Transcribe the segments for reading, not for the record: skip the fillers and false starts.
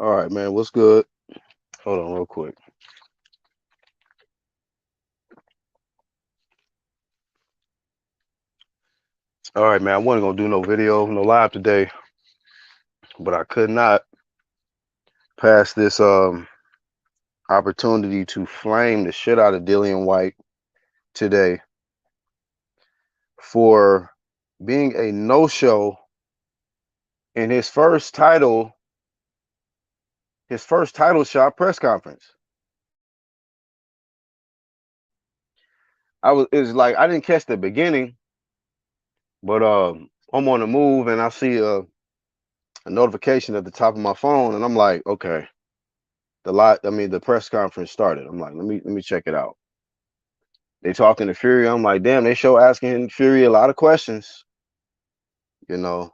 All right, man. What's good? Hold on, real quick. All right, man. I wasn't gonna do no video, no live today, but I could not pass this opportunity to flame the shit out of Dillian Whyte today for being a no-show in his first title shot press conference. It's like I didn't catch the beginning, but I'm on the move and I see a notification at the top of my phone, and I'm like, okay, the press conference started. I'm like, let me check it out. They talking to Fury. I'm like, damn, they show asking Fury a lot of questions, you know,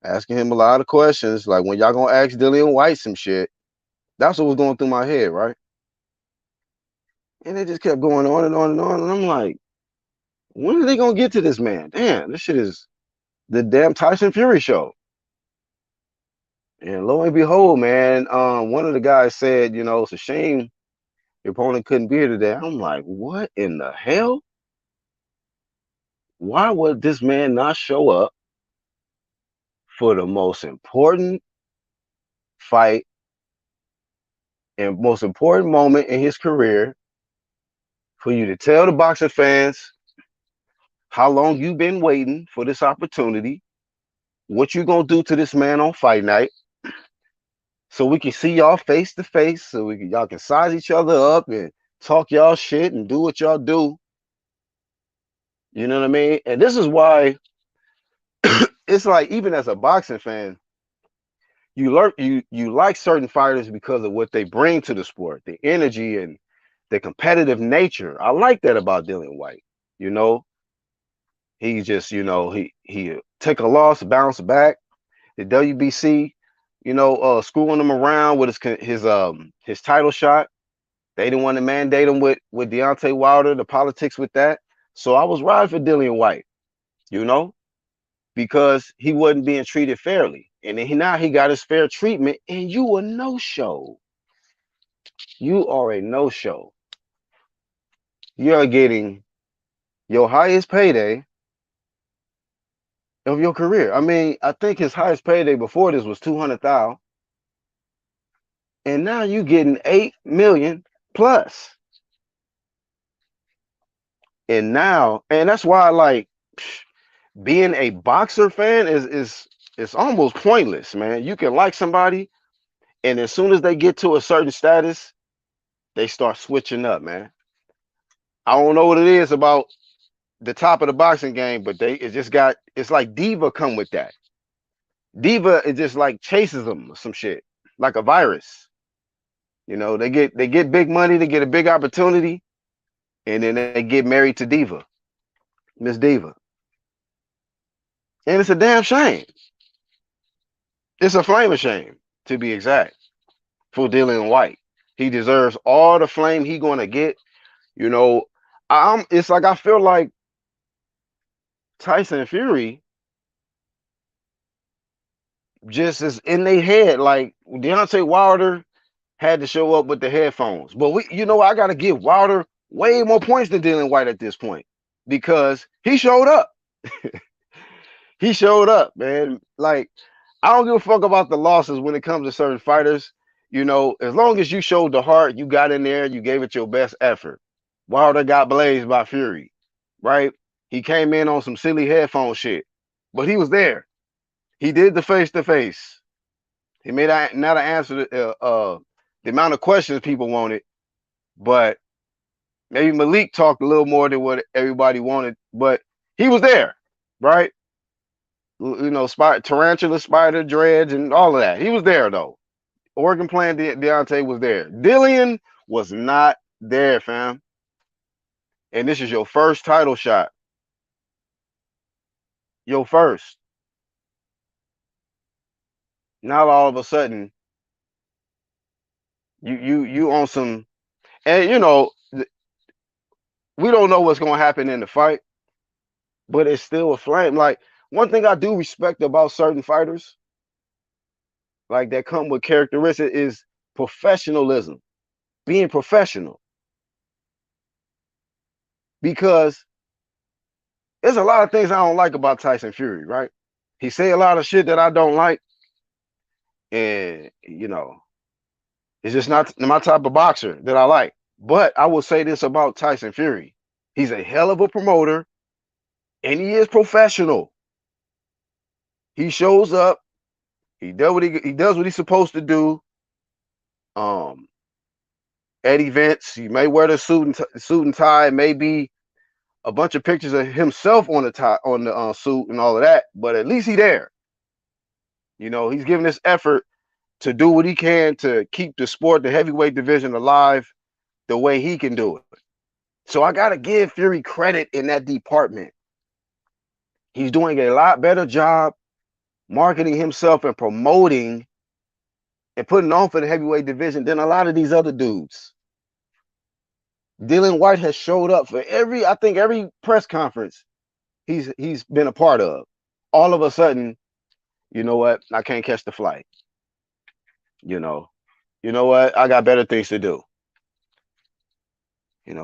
asking him a lot of questions. Like, when y'all gonna ask Dillian Whyte some shit? That's what was going through my head, right? And it just kept going on and on and on. And I'm like, when are they gonna get to this man? Damn, this shit is the damn Tyson Fury show. And lo and behold, man, one of the guys said, it's a shame your opponent couldn't be here today. I'm like, what in the hell? Why would this man not show up for the most important fight and most important moment in his career, for you to tell the boxing fans how long you've been waiting for this opportunity, what you gonna do to this man on fight night, so we can see y'all face to face, so y'all can size each other up and talk y'all shit and do what y'all do. You know what I mean? And this is why it's like, even as a boxing fan, you like certain fighters because of what they bring to the sport, the energy and the competitive nature. I like that about Dillian Whyte. You know, he just, he take a loss, bounce back. The WBC, screwing him around with his title shot. They didn't want to mandate him with Deontay Wilder, the politics with that. So I was riding for Dillian Whyte, you know, because he wasn't being treated fairly. And then now he got his fair treatment, and you a no-show. You are a no-show. You're getting your highest payday of your career. I mean, I think his highest payday before this was 200,000, and now you getting 8 million plus. And that's why, like, being a boxer fan is it's almost pointless, man. You can like somebody, and as soon as they get to a certain status, they start switching up, man. I don't know what it is about the top of the boxing game, but it's like diva come with that. Diva, it just like chases them or some shit, like a virus. They get big money, they get a big opportunity, and then they get married to Diva, Miss Diva. And it's a damn shame. It's a flame of shame, to be exact, for Dillian Whyte. He deserves all the flame he gonna get. You know, it's like I feel like Tyson Fury just is in their head. Like, Deontay Wilder had to show up with the headphones. But I gotta give Wilder way more points than Dillian Whyte at this point, because he showed up. He showed up, man. Like, I don't give a fuck about the losses when it comes to certain fighters. As long as you showed the heart, you got in there, you gave it your best effort. Wilder got blazed by Fury, right? He came in on some silly headphone shit, but he was there. He did the face to face. He may not answer the amount of questions people wanted, but maybe Malik talked a little more than what everybody wanted. But he was there, right? Tarantula, Spider, Dredge, and all of that. He was there, though. Oregon playing Deontay was there. Dillian was not there, fam. And this is your first title shot. Your first. Now all of a sudden, you on some, and we don't know what's gonna happen in the fight, but it's still a flame. Like, one thing I do respect about certain fighters, like that come with characteristic is professionalism, being professional. Because there's a lot of things I don't like about Tyson Fury, right? He say a lot of shit that I don't like, and it's just not my type of boxer that I like. But I will say this about Tyson Fury: he's a hell of a promoter, and he is professional. He shows up. He does what he's supposed to do. At events, he may wear the suit and tie. Maybe a bunch of pictures of himself on the tie, on the suit and all of that. But at least he's there. He's giving this effort to do what he can to keep the sport, the heavyweight division, alive the way he can do it. So I gotta give Fury credit in that department. He's doing a lot better job marketing himself and promoting and putting on for the heavyweight division than a lot of these other dudes. Dillian Whyte has showed up for every press conference he's been a part of. All of a sudden, you know what? I can't catch the flight. You know what? I got better things to do.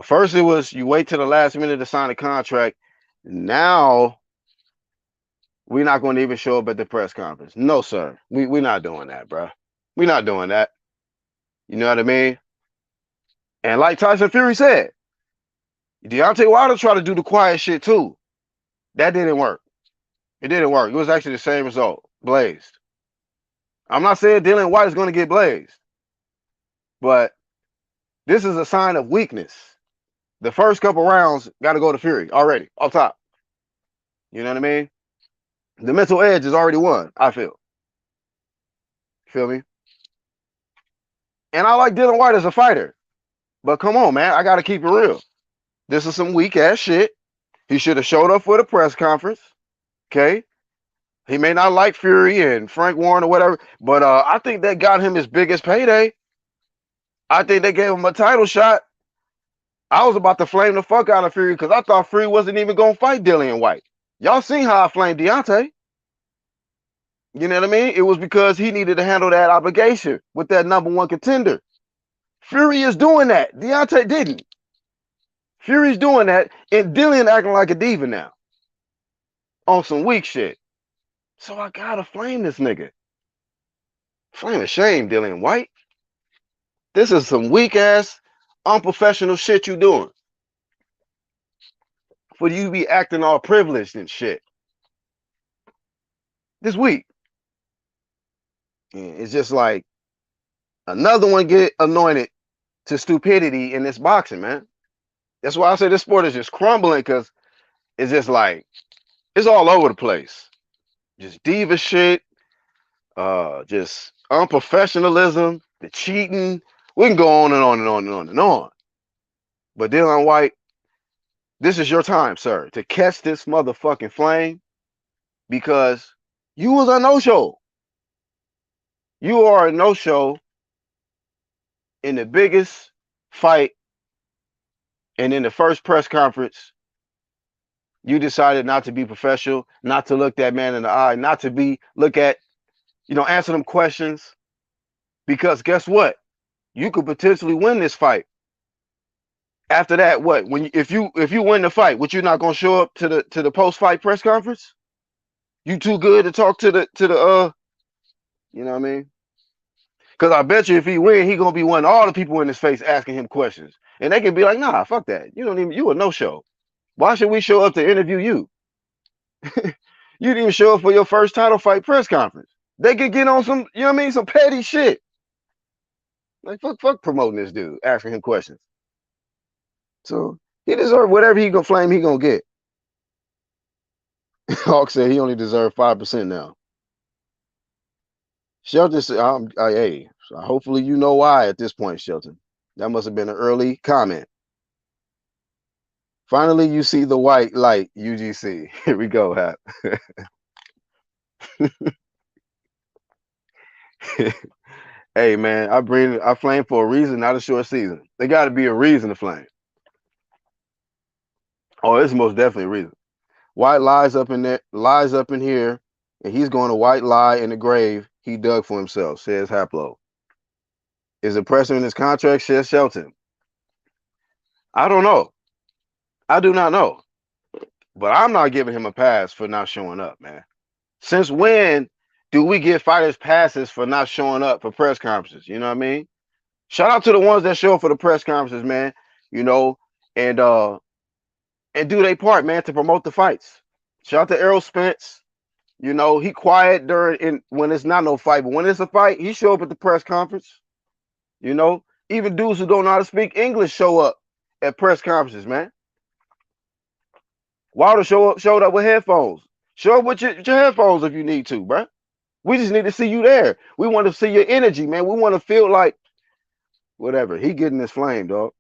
First it was you wait till the last minute to sign a contract. Now we're not going to even show up at the press conference. No, sir. We're not doing that, bro. We're not doing that. You know what I mean? And like Tyson Fury said, Deontay Wilder tried to do the quiet shit too. That didn't work. It didn't work. It was actually the same result. Blazed. I'm not saying Dillian Whyte is going to get blazed, but this is a sign of weakness. The first couple rounds got to go to Fury already, off top. You know what I mean? The mental edge is already won, I feel. Feel me? And I like Dillian Whyte as a fighter. But come on, man. I got to keep it real. This is some weak-ass shit. He should have showed up for the press conference. Okay? He may not like Fury and Frank Warren or whatever, but I think that got him his biggest payday. I think they gave him a title shot. I was about to flame the fuck out of Fury because I thought Fury wasn't even going to fight Dillian Whyte. Y'all seen how I flamed Deontay. You know what I mean? It was because he needed to handle that obligation with that #1 contender. Fury is doing that. Deontay didn't. Fury's doing that, and Dillian acting like a diva now. On some weak shit. So I gotta flame this nigga. Flame a shame, Dillian Whyte. This is some weak-ass, unprofessional shit you doing. For you to be acting all privileged and shit. This week. It's just like another one get anointed to stupidity in this boxing, man. That's why I say this sport is just crumbling, because it's just like, it's all over the place. Just diva shit, just unprofessionalism, the cheating. We can go on and on and on and on and on. But Dillian Whyte, this is your time, sir, to catch this motherfucking flame, because you was a no-show. You are a no-show in the biggest fight, and in the first press conference, you decided not to be professional, not to look that man in the eye, not to look at, answer them questions, because guess what? You could potentially win this fight. After that, what? If you win the fight, would you not gonna show up to the post-fight press conference? You too good to talk to the you know what I mean? Because I bet you if he win, he gonna be wanting all the people in his face asking him questions, and they can be like, "Nah, fuck that. You a no-show. Why should we show up to interview you? You didn't even show up for your first title fight press conference." They could get on some, some petty shit. Like fuck promoting this dude, asking him questions. So he deserves whatever he gonna flame, he gonna get. Hawk said he only deserves 5% now. Shelton said, hey, so hopefully you know why at this point, Shelton. That must have been an early comment. Finally, you see the white light, UGC. Here we go, Hap. Hey, man, I flame for a reason, not a short season. There got to be a reason to flame. Oh, it's most definitely a reason. White lies up in here, and he's going to white lie in the grave he dug for himself, says Haplo. Is it pressure in his contract, says Shelton. I don't know. I do not know. But I'm not giving him a pass for not showing up, man. Since when do we give fighters passes for not showing up for press conferences? You know what I mean? Shout out to the ones that show up for the press conferences, man. You know, and do their part, man, to promote the fights. Shout out to Errol Spence. You know, he quiet when it's not no fight, but when it's a fight, he show up at the press conference. You know, even dudes who don't know how to speak English show up at press conferences, man. Wilder showed up with headphones. Show up with your headphones if you need to, bro. We just need to see you there. We want to see your energy, man. We want to feel like whatever. He getting this flame, dog.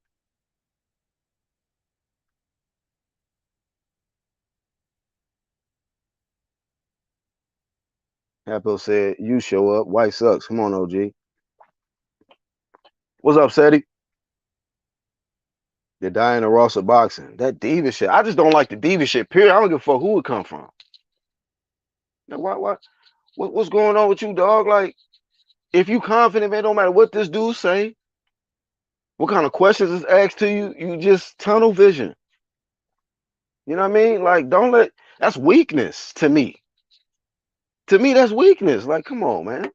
Happel said, you show up. White sucks. Come on, OG. What's up, Seti? The Diana Ross of boxing. That diva shit. I just don't like the diva shit, period. I don't give a fuck who it come from. Now, what's going on with you, dog? Like, if you confident, man, don't matter what this dude say, what kind of questions is asked to you, you just tunnel vision. You know what I mean? Like, that's weakness to me. To me, that's weakness. Like, come on, man.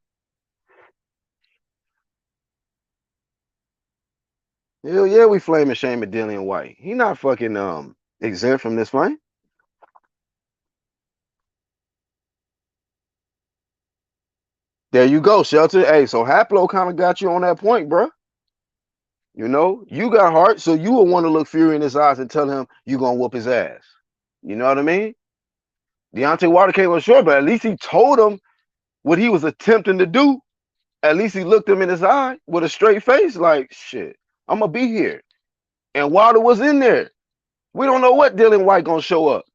Hell yeah, we flaming shaming Dillian Whyte. He not fucking exempt from this fight. There you go, Shelter. Hey, so Haplo kind of got you on that point, bro. You know, you got heart, so you will want to look Fury in his eyes and tell him you gonna whoop his ass. You know what I mean? Deontay Wilder came up short, but at least he told him what he was attempting to do. At least he looked him in his eye with a straight face, like, shit, I'm gonna be here. And Wilder was in there. We don't know what Dillian Whyte gonna show up.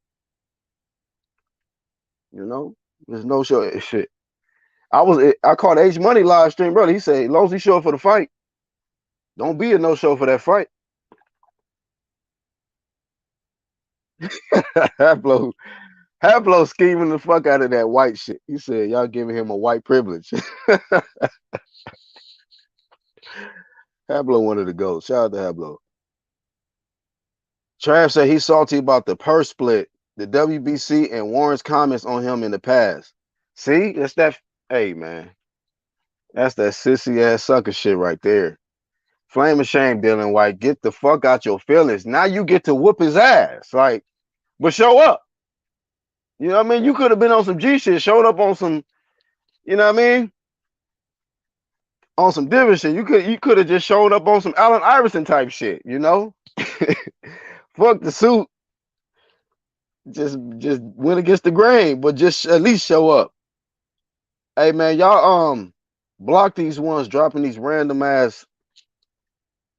You know, there's no show. Shit. I caught H Money live stream, brother. He said, as long as he show up for the fight, don't be a no show for that fight. Haplo scheming the fuck out of that white shit. He said, y'all giving him a white privilege. Haplo wanted to go. Shout out to Haplo. Trav said he's salty about the purse split, the WBC, and Warren's comments on him in the past. See, that's that. Hey, man. That's that sissy ass sucker shit right there. Flame of shame, Dillian Whyte. Get the fuck out your feelings. Now you get to whoop his ass. Like, but show up. You know what I mean? You could have been on some G shit, showed up on some, you know what I mean? On some different shit. You could have just showed up on some Allen Iverson type shit, you know? Fuck the suit. Just went against the grain, but just at least show up. Hey man, y'all block these ones dropping these random ass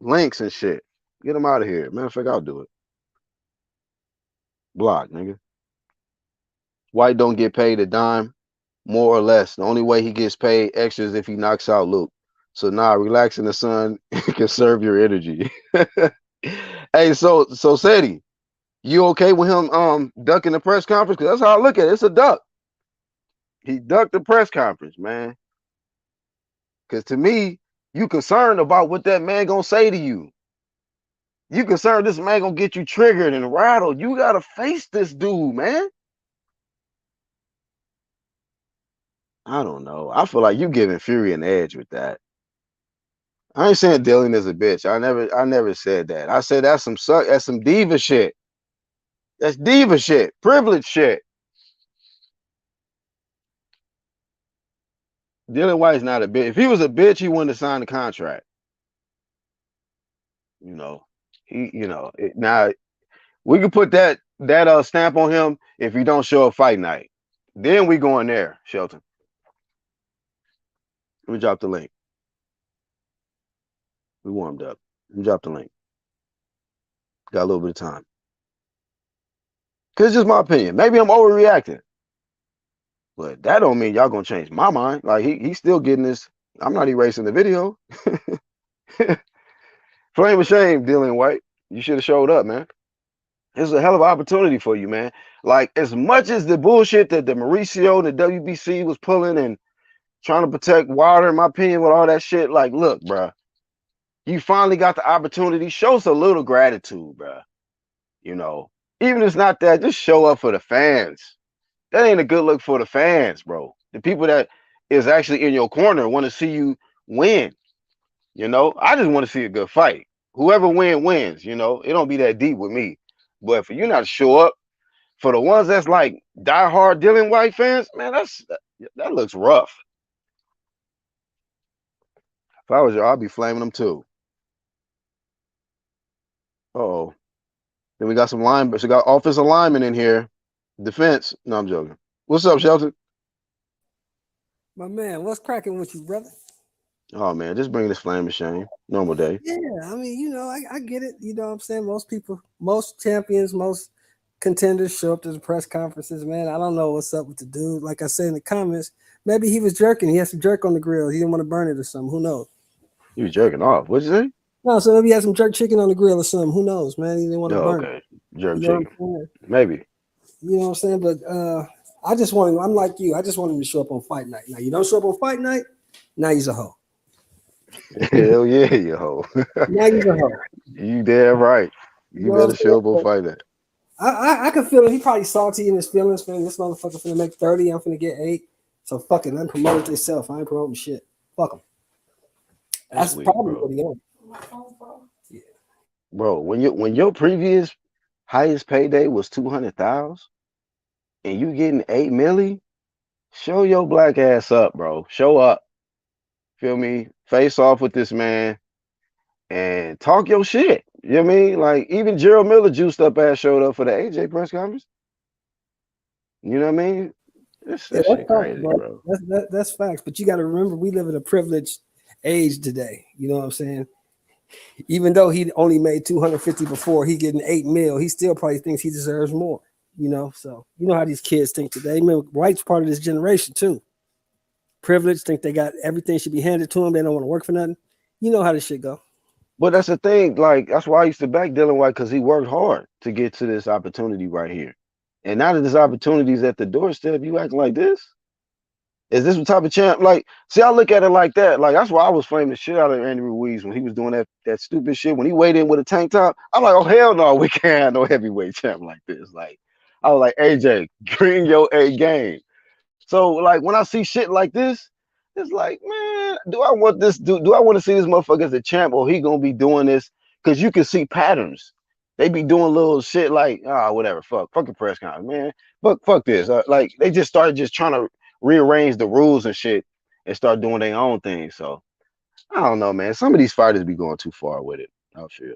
links and shit. Get them out of here. Matter of fact, I'll do it. Block, nigga. White don't get paid a dime, more or less. The only way he gets paid extra is if he knocks out Luke. So relax in the sun, conserve your energy. Hey, so Seti, you okay with him ducking the press conference? Because that's how I look at it. It's a duck. He ducked the press conference, man. Because to me, you concerned about what that man gonna say to you. You concerned this man gonna get you triggered and rattled. You gotta face this dude, man. I don't know. I feel like you giving Fury an edge with that. I ain't saying Dillian is a bitch. I never said that. I said that's some diva shit. That's diva shit. Privilege shit. Dillian Whyte's not a bitch. If he was a bitch, he wouldn't have signed the contract. You know, now we can put that stamp on him if he don't show up fight night. Then we go in there, Shelton. Let me drop the link. We warmed up. Let me drop the link. Got a little bit of time. Cause it's just my opinion. Maybe I'm overreacting. But that don't mean y'all gonna change my mind. Like he's still getting this. I'm not erasing the video. Flame of shame, Dillian Whyte. You should have showed up, man. It's a hell of an opportunity for you, man. Like as much as the bullshit that the Mauricio and the WBC was pulling and trying to protect Wilder, in my opinion, with all that shit. Like, look, bro, you finally got the opportunity. Show us a little gratitude, bro. You know, even if it's not that, just show up for the fans. That ain't a good look for the fans, bro. The people that is actually in your corner want to see you win. You know, I just want to see a good fight. Whoever wins. You know, it don't be that deep with me. But for you not to show up, for the ones that's like diehard Dillian Whyte fans, man, that looks rough. If I was you, I'd be flaming them too. Oh, then we got some line, but we got offensive linemen in here. Defense. No, I'm joking. What's up, Shelton? My man, what's cracking with you, brother? Oh man, just bring this flame of shame. Normal day. Yeah, I mean, I get it. You know what I'm saying? Most people, most champions, most contenders show up to the press conferences, man. I don't know what's up with the dude. Like I said in the comments, maybe he was jerking. He had some jerk on the grill. He didn't want to burn it or something. Who knows? You was jerking off. What'd you say? No, so maybe he had some jerk chicken on the grill or something. Who knows, man? He didn't want to Oh, burn okay. it. Jerk You know chicken. Maybe. You know what I'm saying? But I just want him, I'm like you. I just want him to show up on fight night. Now, you don't show up on fight night, now he's a hoe. Hell yeah, you hoe. Now he's a hoe. You damn right. You better show up on fight night. I can feel him. He probably salty in his feelings, man. This motherfucker finna make 30. I'm finna get 8. So fuck it. Let him promote it himself. I ain't promoting shit. Fuck him. That's weak, probably bro. what he on. Yeah. Bro, when your previous highest payday was 200,000 and you getting 8 milli, show your black ass up, bro. Show up. Feel me? Face off with this man and talk your shit. You know what I mean? Like, even Gerald Miller juiced up ass showed up for the AJ press conference. You know what I mean? That shit crazy, bro. That's facts. But you got to remember, we live in a privileged age today. You know what I'm saying? Even though he only made 250 before, he getting 8 mil, he still probably thinks he deserves more. You know, so you know how these kids think today. I mean, White's part of this generation too. Privileged, think they got everything should be handed to them. They don't want to work for nothing. You know how this shit go. But that's the thing. Like, that's why I used to back Dillian Whyte, because he worked hard to get to this opportunity right here. And now that this opportunity is at the doorstep, you acting like this? Is this what type of champ? Like, see, I look at it like that. Like, that's why I was flaming the shit out of Andy Ruiz when he was doing that stupid shit. When he weighed in with a tank top, I'm like, oh, hell no, we can't have no heavyweight champ like this. Like, I was like, AJ, bring your A game. So, like, when I see shit like this, it's like, man, do I want this? Do I want to see this motherfucker as a champ, or he gonna be doing this? Because you can see patterns. They be doing little shit like, whatever, fucking press conference, man. Fuck this. Like, they just started just trying to rearrange the rules and shit and start doing their own thing. So I don't know, man. Some of these fighters be going too far with it. I feel.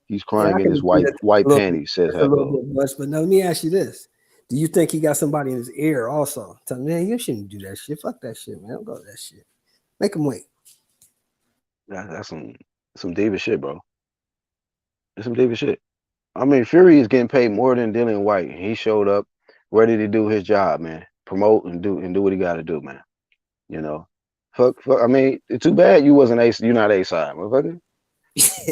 He's crying in his white panties, says a little bit much. But now let me ask you this: do you think he got somebody in his ear also? Tell him, man, you shouldn't do that shit. Fuck that shit, man. Don't go to that shit. Make him wait. That's some David shit, bro. That's some David shit. I mean, Fury is getting paid more than Dillian Whyte. He showed up ready to do his job, man. Promote and do what he got to do, man. You know, fuck. I mean, it's too bad you wasn't ace. You're not A-side, motherfucker.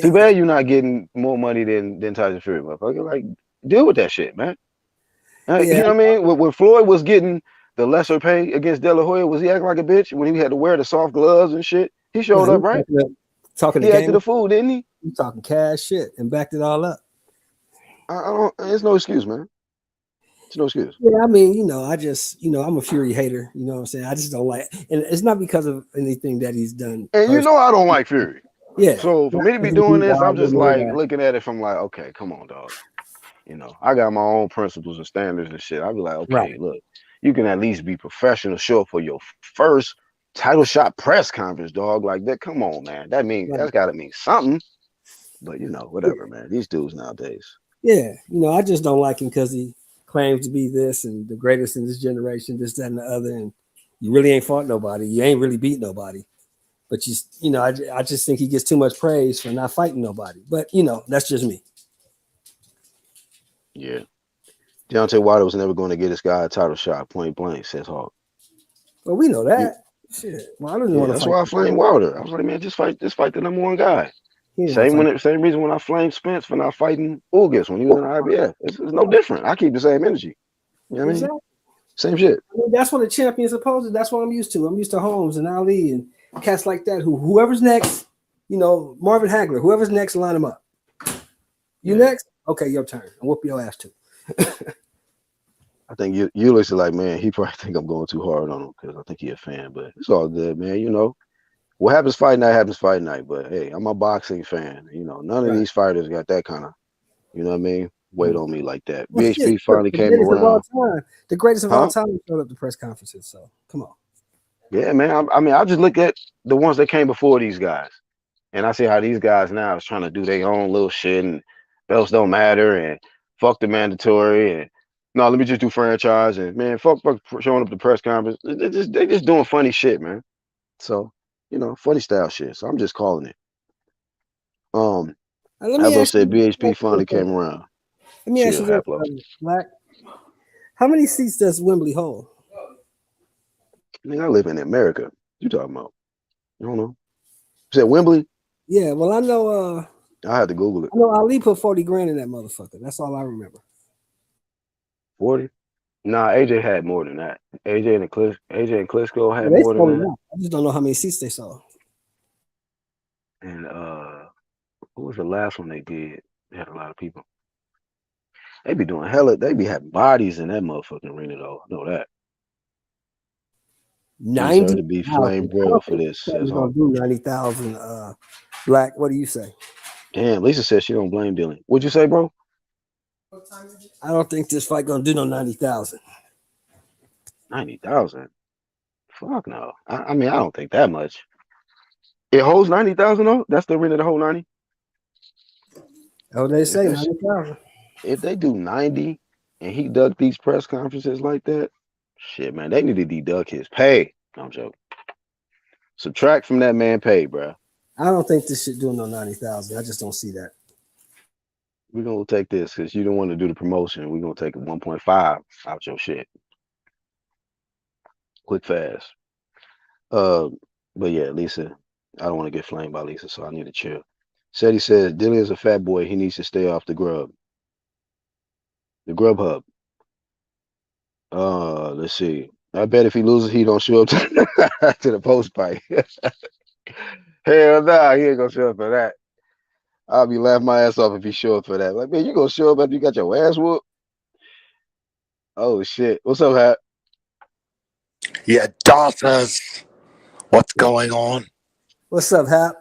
Too bad you're not getting more money than Tyson Fury, motherfucker. Like, deal with that shit, man. You know what I mean? When Floyd was getting the lesser pay against De La Hoya, was he acting like a bitch when he had to wear the soft gloves and shit? He showed up, right? He acted the fool, didn't he? He talking cash shit and backed it all up. I don't. It's no excuse, man. It's no excuse. Yeah, I mean, I'm a Fury hater. You know what I'm saying? I just don't like, and it's not because of anything that he's done. And you know I don't like Fury. Yeah. So for me to be doing this, I'm just like looking at it from like, okay, come on, dog. You know, I got my own principles and standards and shit. I'd be like, okay, look, you can at least be professional, show up for your first title shot press conference, dog. Like that. Come on, man. That's got to mean something. But you know, whatever, man. These dudes nowadays. Yeah, I just don't like him because he claims to be this and the greatest in this generation, this, that, and the other, and you really ain't fought nobody. You ain't really beat nobody. But I just think he gets too much praise for not fighting nobody. But that's just me. Yeah. Deontay Wilder was never going to get this guy a title shot, point blank, says Hawk. Well, we know that. Shit. Well, I don't want to that's why I flamed Wilder. I was like, man, just fight the number one guy. Same reason when I flamed Spence for not fighting August when he was in the IBF. It's no different. I keep the same energy. You know what I mean? Same shit. I mean, that's what a champion's supposed to. That's what I'm used to. I'm used to Holmes and Ali and cats like that. Whoever's next, Marvin Hagler. Whoever's next, line them up. You next? Okay, your turn. I'll whoop your ass too. I think you listen like, man, he probably think I'm going too hard on him because I think he a fan, but it's all good, man. What happens fight night happens fight night. But hey, I'm a boxing fan. None of these fighters got that kind of, you know what I mean, weight on me like that. Well, shit, BHP finally the came greatest of all around. time. The greatest of all time showed up to press conferences. So come on. Yeah, man. I mean, I just look at the ones that came before these guys, and I see how these guys now is trying to do their own little shit, and belts don't matter, and fuck the mandatory, and no, let me just do franchise, and man, fuck showing up to press conference. They just doing funny shit, man. So funny style shit. So I'm just calling it. Let me Hablo ask said you. BHP finally came around. Let me ask you this, Black. How many seats does Wembley hold? I mean, I live in America. What you talking about? I don't know. You said Wembley? Yeah, well, I know. I had to Google it. I know Ali put 40 grand in that motherfucker. That's all I remember. 40? Nah, AJ had more than that. AJ and Klitschko had more than that. I just don't know how many seats they sold. And what was the last one they did? They had a lot of people. They be doing they be having bodies in that motherfucking arena though. I know that. 90 to be flame broiled for this. That's gonna do 90,000. Black, what do you say? Damn, Lisa said she don't blame Dillian. What'd you say, bro? I don't think this fight gonna do no 90,000. 90,000? Fuck no. I mean, I don't think that much. It holds 90,000 though. That's the arena to hold 90. Oh, they say 90,000. If they do 90 and he ducked these press conferences like that, shit, man, they need to deduct his pay. I'm joking. Subtract from that man pay, bro. I don't think this shit doing no 90,000. I just don't see that. We're gonna take this because you don't want to do the promotion. We're gonna take a 1.5 out your shit. Quick fast. But yeah, Lisa, I don't want to get flamed by Lisa, so I need to chill. He says Dillian's a fat boy. He needs to stay off the grub. The grub hub. Let's see. I bet if he loses, he don't show up to the post fight. Hell nah, he ain't gonna show up for that. I'll be laughing my ass off if he show up for that. Like, man, you gonna show up after you got your ass whooped? Oh shit. What's up, Hat? Yeah, daughters. What's going on? What's up, Hap?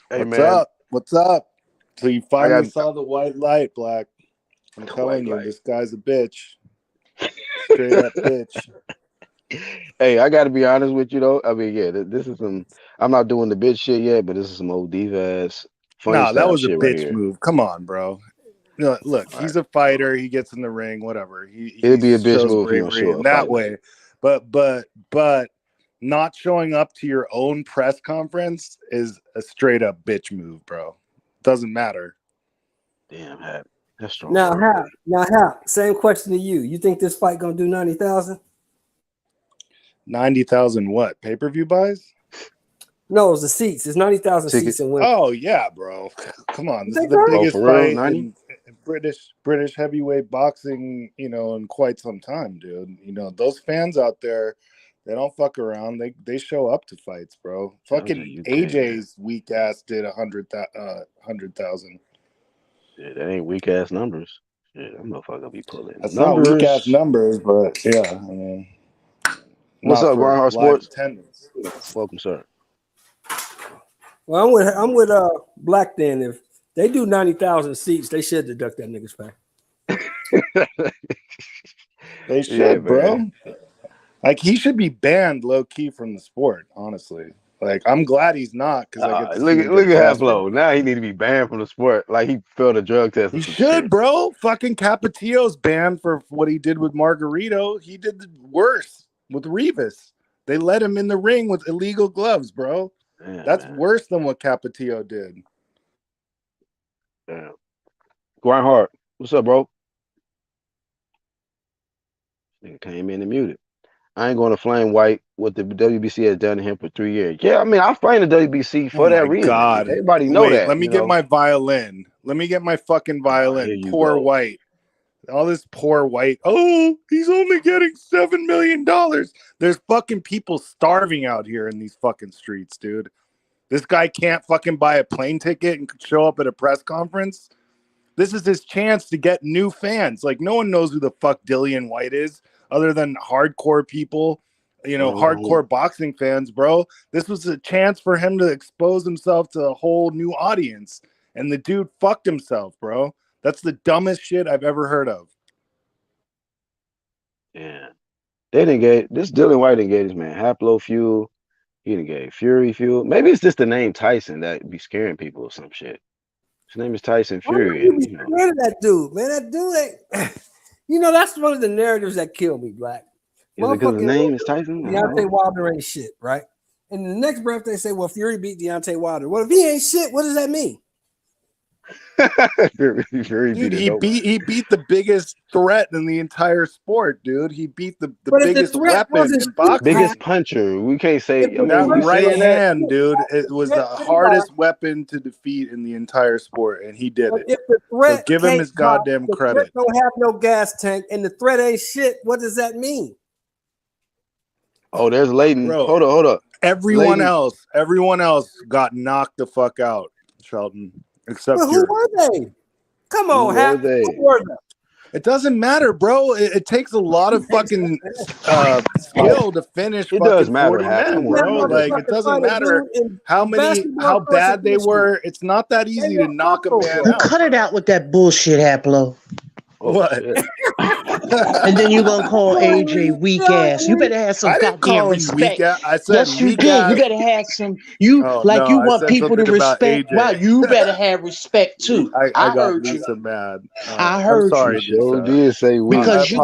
Hey, What's man. up? What's up? So you finally saw the white light, Black. I'm telling you, this guy's a bitch. Straight up bitch. Hey, I gotta be honest with you though. I mean, yeah, this is some. I'm not doing the bitch shit yet, but this is some old diva ass funny Nah, that was a shit bitch right move. Come on, bro. No, look, he's a fighter. He gets in the ring, whatever. It'd be a bitch shows move if he don't bravery show in up that way. But not showing up to your own press conference is a straight up bitch move, bro. Doesn't matter. Damn, Hat. That's strong. Now, Hap. Same question to you. You think this fight gonna do 90,000? 90,000 what? Pay-per-view buys? No, it's the seats. It's 90,000 seats in Wembley. Oh yeah, bro. Come on, this is the biggest fight in British heavyweight boxing, in quite some time, dude. Those fans out there, they don't fuck around. They show up to fights, bro. Fucking AJ's weak ass did 100,000. Yeah, that ain't weak ass numbers. Yeah, that motherfucker be pulling. That's not weak ass numbers, but yeah, I mean. What's up, Grindhard Sports? Attendance. Welcome, sir. Well, I'm with Black then. If they do 90,000 seats, they should deduct that nigga's pay. They should, bro. Like, he should be banned low key from the sport, honestly. Like, I'm glad he's not because I get to look at Havlo. Now he need to be banned from the sport. Like he failed a drug test. He should, bro. Fucking Capetillo's banned for what he did with Margarito. He did the worse with Rivas. They let him in the ring with illegal gloves, bro. Yeah, that's worse than what Capetillo did. Damn. Grindhard, what's up, bro? Nigga came in and muted. I ain't going to flame White what the WBC has done to him for 3 years. Yeah, I mean, I flame the WBC for that reason. God. Everybody know that. Let me get my violin. Let me get my fucking violin. Poor White. All this poor white. Oh, he's only getting $7 million. There's fucking people starving out here in these fucking streets, dude. This guy can't fucking buy a plane ticket and show up at a press conference. This is his chance to get new fans. Like, no one knows who the fuck Dillian Whyte is other than hardcore people, hardcore boxing fans, bro. This was a chance for him to expose himself to a whole new audience. And the dude fucked himself, bro. That's the dumbest shit I've ever heard of. Yeah. They didn't get this. Dillian Whyte didn't get this man Haplo fuel. He didn't get Fury fuel. Maybe it's just the name Tyson that be scaring people or some shit. His name is Tyson Fury. I'm scared of that dude, man. That dude, that's one of the narratives that kill me, Black. Is it because his name is Tyson? Deontay Wilder ain't shit, right? And in the next breath, they say, well, Fury beat Deontay Wilder. Well, if he ain't shit, what does that mean? Dude, he beat the biggest threat in the entire sport, dude. He beat the biggest weapon in boxing. Biggest puncher. We can't say that right hand, dude. It was the hardest weapon to defeat in the entire sport, and he did it. If the threat so give him his goddamn credit. Don't have no gas tank, and the threat ain't shit. What does that mean? Oh, there's Leighton. Bro, hold up. Everyone else got knocked the fuck out, Shelton. Except who were they? Come on, who were they? It doesn't matter, bro. It takes a lot of fucking skill to finish. It does matter, 40 men, bro. Like it doesn't matter how bad they were. It's not that easy to knock a man out. Cut it out with that bullshit, Haplo. What? And then you gonna call AJ weak ass. You better have some goddamn respect. I said yes, you did. You better have some. You want people to respect. Wow, you better have respect too. I got heard Lisa you. mad. I heard sorry, you. Did say weak. Because you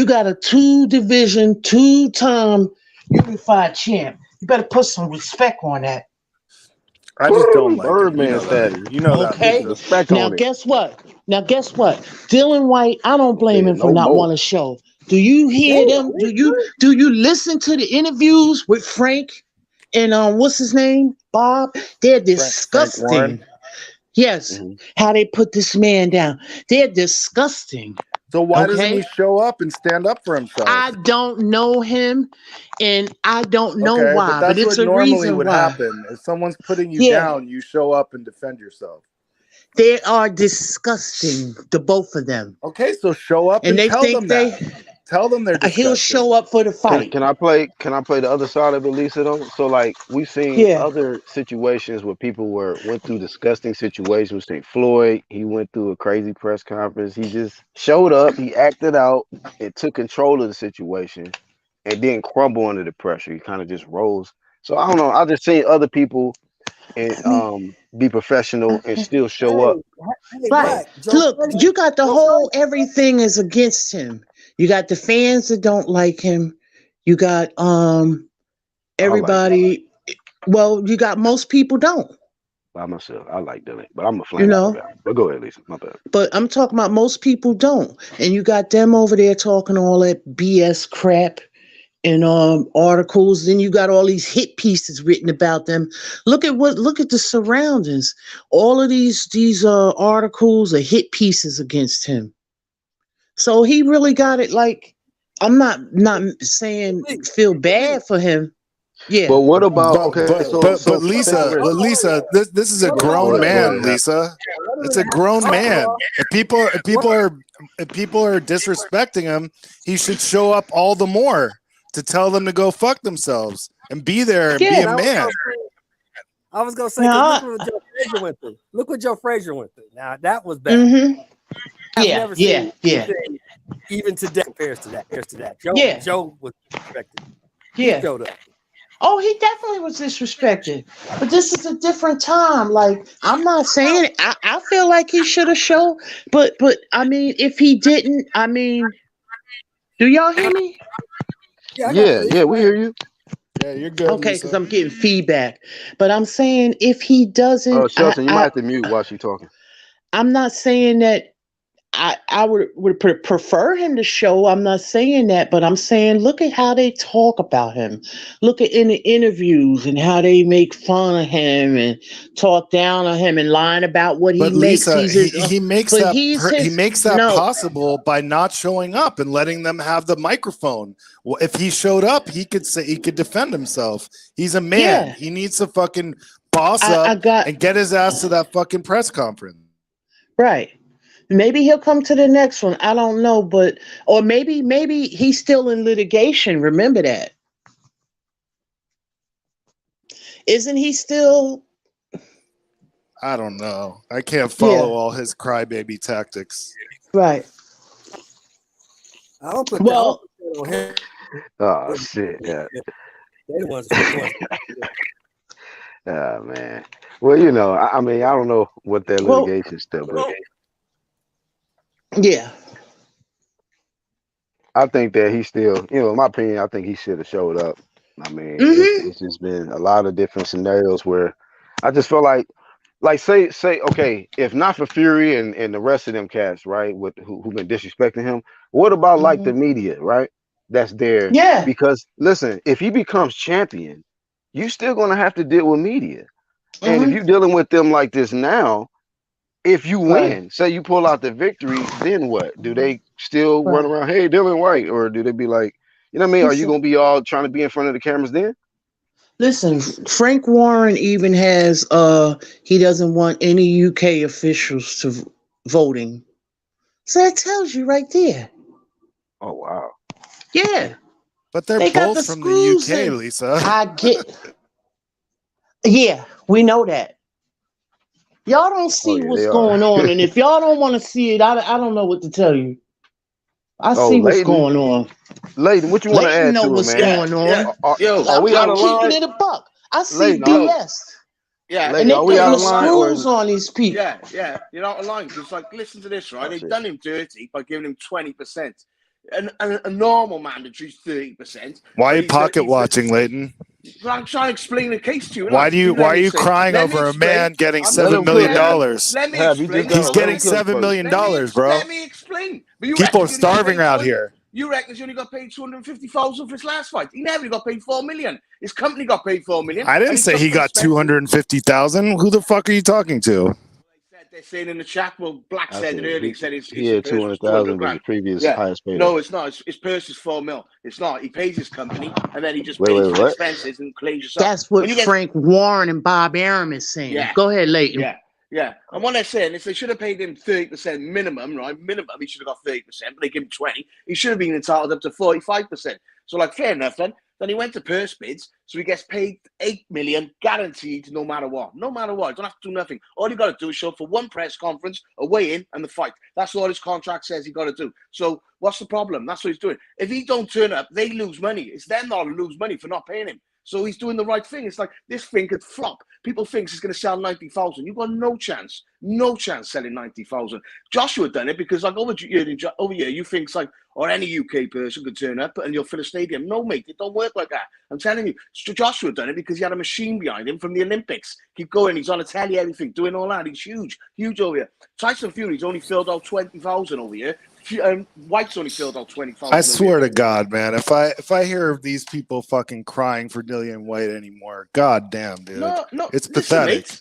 got a two-division, 2-time unified champ. You better put some respect on that. I just don't like Birdman status. You know okay. that. Respect now on guess what? Dillian Whyte, I don't blame him for not wanting to show. Do you hear them? Do you listen to the interviews with Frank and what's his name? Bob? They're disgusting. Yes, how they put this man down. They're disgusting. So why doesn't he show up and stand up for himself? I don't know him, and I don't know why. But it's what a normally reason would why. happen. If someone's putting you down, you show up and defend yourself. They are disgusting, the both of them. Okay, so show up and tell them that. Tell them they're disgusting. He'll show up for the fight. Can I play the other side of it, Lisa, though? So, like, we've seen other situations where people went through disgusting situations. We've seen Floyd. He went through a crazy press conference. He just showed up. He acted out and took control of the situation and didn't crumble under the pressure. He kind of just rose. So, I don't know. I just seen other people and be professional and still show up. Right. Look, you got the whole everything is against him. You got the fans that don't like him. You got everybody. Well, you got most people don't. By myself, I like Dillian, but I'm a flame. But go ahead, Lisa. My bad. But I'm talking about most people don't, and you got them over there talking all that BS crap and articles. Then you got all these hit pieces written about them. Look at the surroundings. All of these articles are hit pieces against him. So he really got it. Like, I'm not saying feel bad for him. Yeah. But what about but Lisa, this is a grown man, Lisa. It's a grown man. If people are disrespecting him, he should show up all the more to tell them to go fuck themselves and be there and be a man. I was gonna say, look what Joe Frazier went through. Now that was bad. Mm-hmm. Yeah. Even today compares to that. Joe was disrespected. Yeah. Oh, he definitely was disrespected. But this is a different time. Like, I'm not saying it. I feel like he should have shown. But I mean, if he didn't, I mean, do y'all hear me? Yeah, we hear you. Yeah, you're good. Okay, because I'm getting feedback. But I'm saying if he doesn't, Shelton, you might have to mute while she's talking. I'm not saying that. I would prefer him to show. I'm not saying that, but I'm saying look at how they talk about him. Look at in the interviews and how they make fun of him and talk down on him and lying about what he But makes. Lisa, He's his, he makes but that he's he his makes that no. possible by not showing up and letting them have the microphone. Well, if he showed up, he could defend himself. He's a man. Yeah. He needs to fucking boss I up got and get his ass to that fucking press conference. right. Maybe he'll come to the next one. I don't know, but or maybe he's still in litigation. Remember that. Isn't he still? I don't know. I can't Yeah. follow all his crybaby tactics. Right. I don't put Well, that on him. Oh shit! Yeah. They're the ones. Oh man. Well, you know, I mean, I don't know what that well, litigation stuff, but yeah. I think that he still, you know, in my opinion, I think he should have showed up. I mean, Mm-hmm. it's just been a lot of different scenarios where I just feel like say, okay, if not for Fury and the rest of them cats, right, with who been disrespecting him, what about like Mm-hmm. the media, right? That's there Yeah. because listen, if he becomes champion, you still gonna have to deal with media. And if Mm-hmm. you're dealing with them like this now, if you Right. win, say you pull out the victory, then what? Do they still run Right. around, hey, Dillian Whyte, or do they be like, you know what I mean? Are you Listen. gonna be all trying to be in front of the cameras then? Listen. Frank Warren even has. He doesn't want any UK officials to voting. So that tells you right there. Oh wow. Yeah. But they're They got the both from the screws UK, in. Lisa. I get. Yeah, we know that. Y'all don't Oh see yeah, they what's are. going on, and if y'all don't want to see it, I don't know what to tell you. I Oh, see what's Leighton, going on. What you want to Leighton add know to it, what's man? going on. Yo, Are we out I'm of keeping line? it a buck. I see Leighton, yo, BS, yeah, and Leighton, they are we putting out the of line or screws on these people. yeah. You're not lying because, like, listen to this, right? oh, They've shit. done him dirty by giving him 20%. A normal mandatory is 30%. Why are But you pocket watching, Leighton? But I'm trying to explain the case to you. Why are you crying Let me over a explain. man getting I'm Let $7 him not, million? cook, let me, Hap. let me Hap, you just explain. He's gotta let getting him cook $7 first. million, bro. Let me explain. But you People are reckon he only got starving paid out here. You reckon he only got paid 250,000 for his last fight? He never got paid 4 million. His company got paid 4 million. I didn't and say took he the got expenses. 250,000. Who the fuck are you talking to? They're saying in the chat. Well, Black I said said it earlier. He said his he had purse was 200 200,000 was the grand. previous Yeah. highest paid. No, it's not. His purse is 4 mil. It's not. He pays his company and then he just Wait, pays for the what? expenses and claims yourself. That's what When you get Frank Warren and Bob Arum is saying. Yeah. Go ahead, Leighton. Yeah. And what they're saying is they should have paid him 30% minimum, right? Minimum, he should have got 30%, but they give him 20. He should have been entitled up to 45%. So, like, fair enough then. Then he went to purse bids, so he gets paid 8 million guaranteed no matter what. No matter what. Don't have to do nothing. All you got to do is show up for one press conference, a weigh-in, and the fight. That's all his contract says he got to do. So what's the problem? That's what he's doing. If he don't turn up, they lose money. It's them that lose money for not paying him. So he's doing the right thing. It's like this thing could flop. People think he's going to sell 90,000. You've got no chance selling 90,000. Joshua done it because, like, over here, you think it's like, or any UK person could turn up and you'll fill a stadium. No, mate, it don't work like that. I'm telling you, Joshua done it because he had a machine behind him from the Olympics. Keep going. He's on a telly, everything, doing all that. He's huge over here. Tyson Fury's only filled out 20,000 over here. White's only filled out 20,000. I swear to God, man, if I hear of these people fucking crying for Dillian Whyte anymore, god damn, dude. No, it's listen, pathetic. Mate.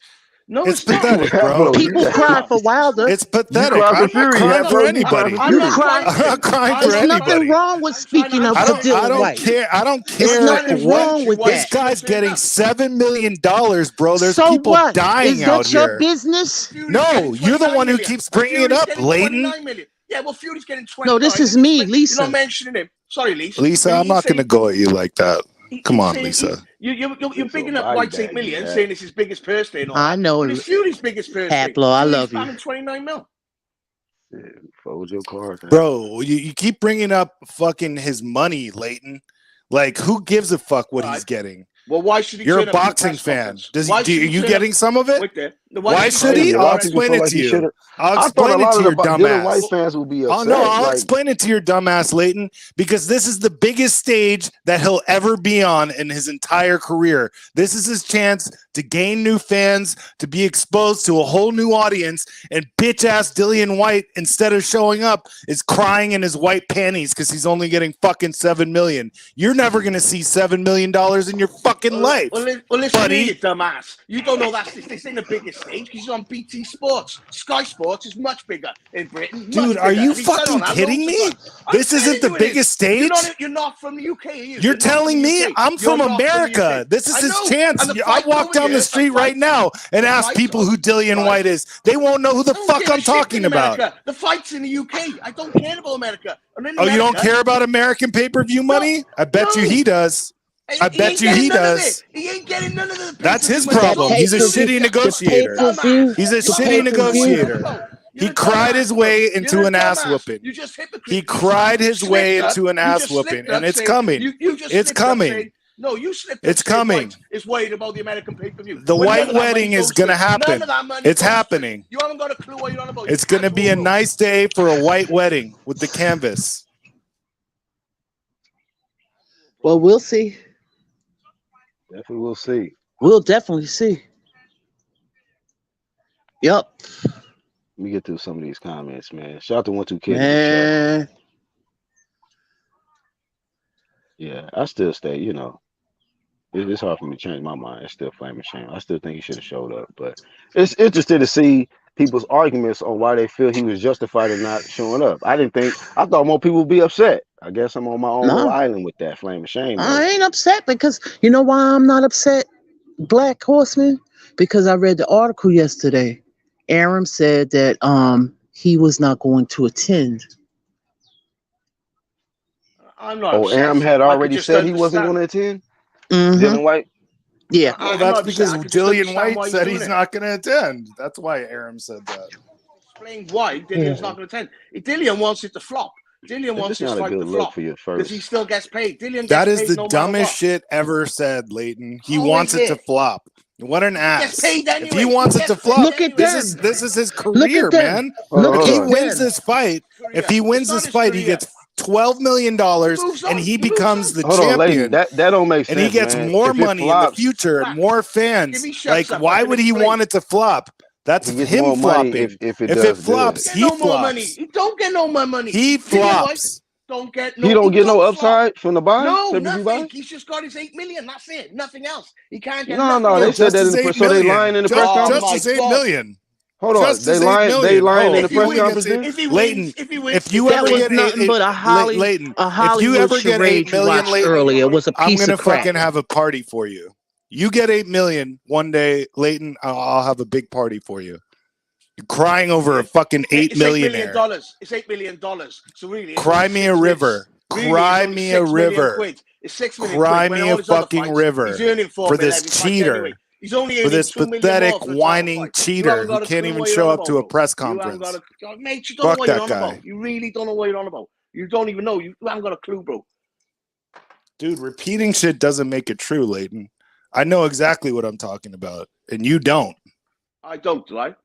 No, it's pathetic, bro. People cry for Wilder. It's pathetic. You cry for I'm Fury, not crying for anybody. You cry. I'm not crying for There's nothing anybody. wrong with speaking up for Dillian Whyte. I don't care. There's nothing wrong with This that. guy's getting $7 million, bro. There's So people what? dying Is out that your here. business? No, you're the one who keeps bringing it up, Leighton. Yeah, well, Fury's getting 29. No, this is me, Lisa. You're not mentioning him. Sorry, Lisa. Lisa, I'm not going to go at you like that. Come on, Lisa. You're bigging up White's 8 million, saying it's his biggest purse day. I know. It's Fury's biggest purse day. Haplo, I love you. 29 mil. Fold your card, bro. You keep bringing up fucking his money, Leighton. Like, who gives a fuck what he's getting? Well, why should he? You're a boxing fan. Are you getting some of it? Wait there. Why should he? I'll explain it to you. I'll explain it to your Dillian Whyte dumbass. fans will be upset. Oh no, I'll explain it to your dumbass, Leighton, because this is the biggest stage that he'll ever be on in his entire career. This is his chance to gain new fans, to be exposed to a whole new audience, and bitch-ass Dillian Whyte, instead of showing up, is crying in his white panties because he's only getting fucking $7 million. You're never going to see $7 million in your fucking life. Well, listen buddy. to you, dumbass. You don't know this ain't the biggest stage because he's on BT Sports. Sky Sports is much bigger in Britain. Dude, are you fucking kidding me? This isn't the biggest stage? You're not from the UK, are you? You're telling me I'm from America. This is his chance. I walk down the street right now and ask people who Dillian Whyte is. They won't know who the fuck I'm talking about. The fight's in the UK. I don't care about America. Oh, you don't care about American pay-per-view money? I bet you he does. I bet you he does. He ain't getting none of the. That's his problem. He's a shitty negotiator. He's a shitty negotiator. He cried his way into an ass whooping. He cried his way into an ass whooping, and it's coming. It's coming. No, you slipped. It's coming. It's worried about the American pay-per-view. The white wedding is going to happen. It's happening. You haven't got a clue what you're on about. It's going to be a nice day for a white wedding with the canvas. Well, we'll see. Definitely we'll see. We'll definitely see. Yep. Let me get through some of these comments, man. Shout out to 12 Kids. Man. Yeah, I still stay, you know. It's hard for me to change my mind. It's still Flame and Shame. I still think he should have showed up, but it's interesting to see people's arguments on why they feel he was justified in not showing up. I thought more people would be upset. I guess I'm on my own little island with that Flame and Shame. I ain't upset because you know why I'm not upset, Black Horseman? Because I read the article yesterday. Aram said that he was not going to attend. I'm not. Oh, Aram had already said he wasn't going to attend? Dillian Whyte? Yeah. Well, that's because Dillian Whyte said he's not going to attend. That's why Aram said that. Explain why Dillian's not going to attend. Dillian wants it to flop. Dillian wants his fight to flop because he still gets paid. That is the dumbest shit ever said, Leighton. He wants it to flop. What an ass. If he wants it to flop, look at this is his career, man. If he wins this fight, he gets $12 million and he becomes the champion. That don't make sense. And he gets more money in the future and more fans. Like, why would he want it to flop? That's him flopping. If it flops, he flops. He don't get no more money. He flops. He don't get no upside from the buy? No, nothing. He's just got his $8 million. That's it. Nothing else. He can't get No, they said that in the so they lying in the press conference. Just his $8 million. Hold on, they lying in the press conference. Leighton, if you ever get nothing but a Hollywood charade you watched earlier, it was a piece of crap. Fucking have a party for you. You get $8 million one day, Leighton. I'll have a big party for you. You're crying over a fucking $8 million. It's $8 million. So really, cry me a river. Cry me a river. It's $6 million. Cry me a fucking river for this cheater. He's only for this pathetic, whining cheater who can't even show up to a press conference. Mate, you don't know what you're on about. You really don't know what you're on about. You don't even know. You haven't got a clue, bro. Dude, repeating shit doesn't make it true, Leighton. I know exactly what I'm talking about, and you don't. I don't, do I?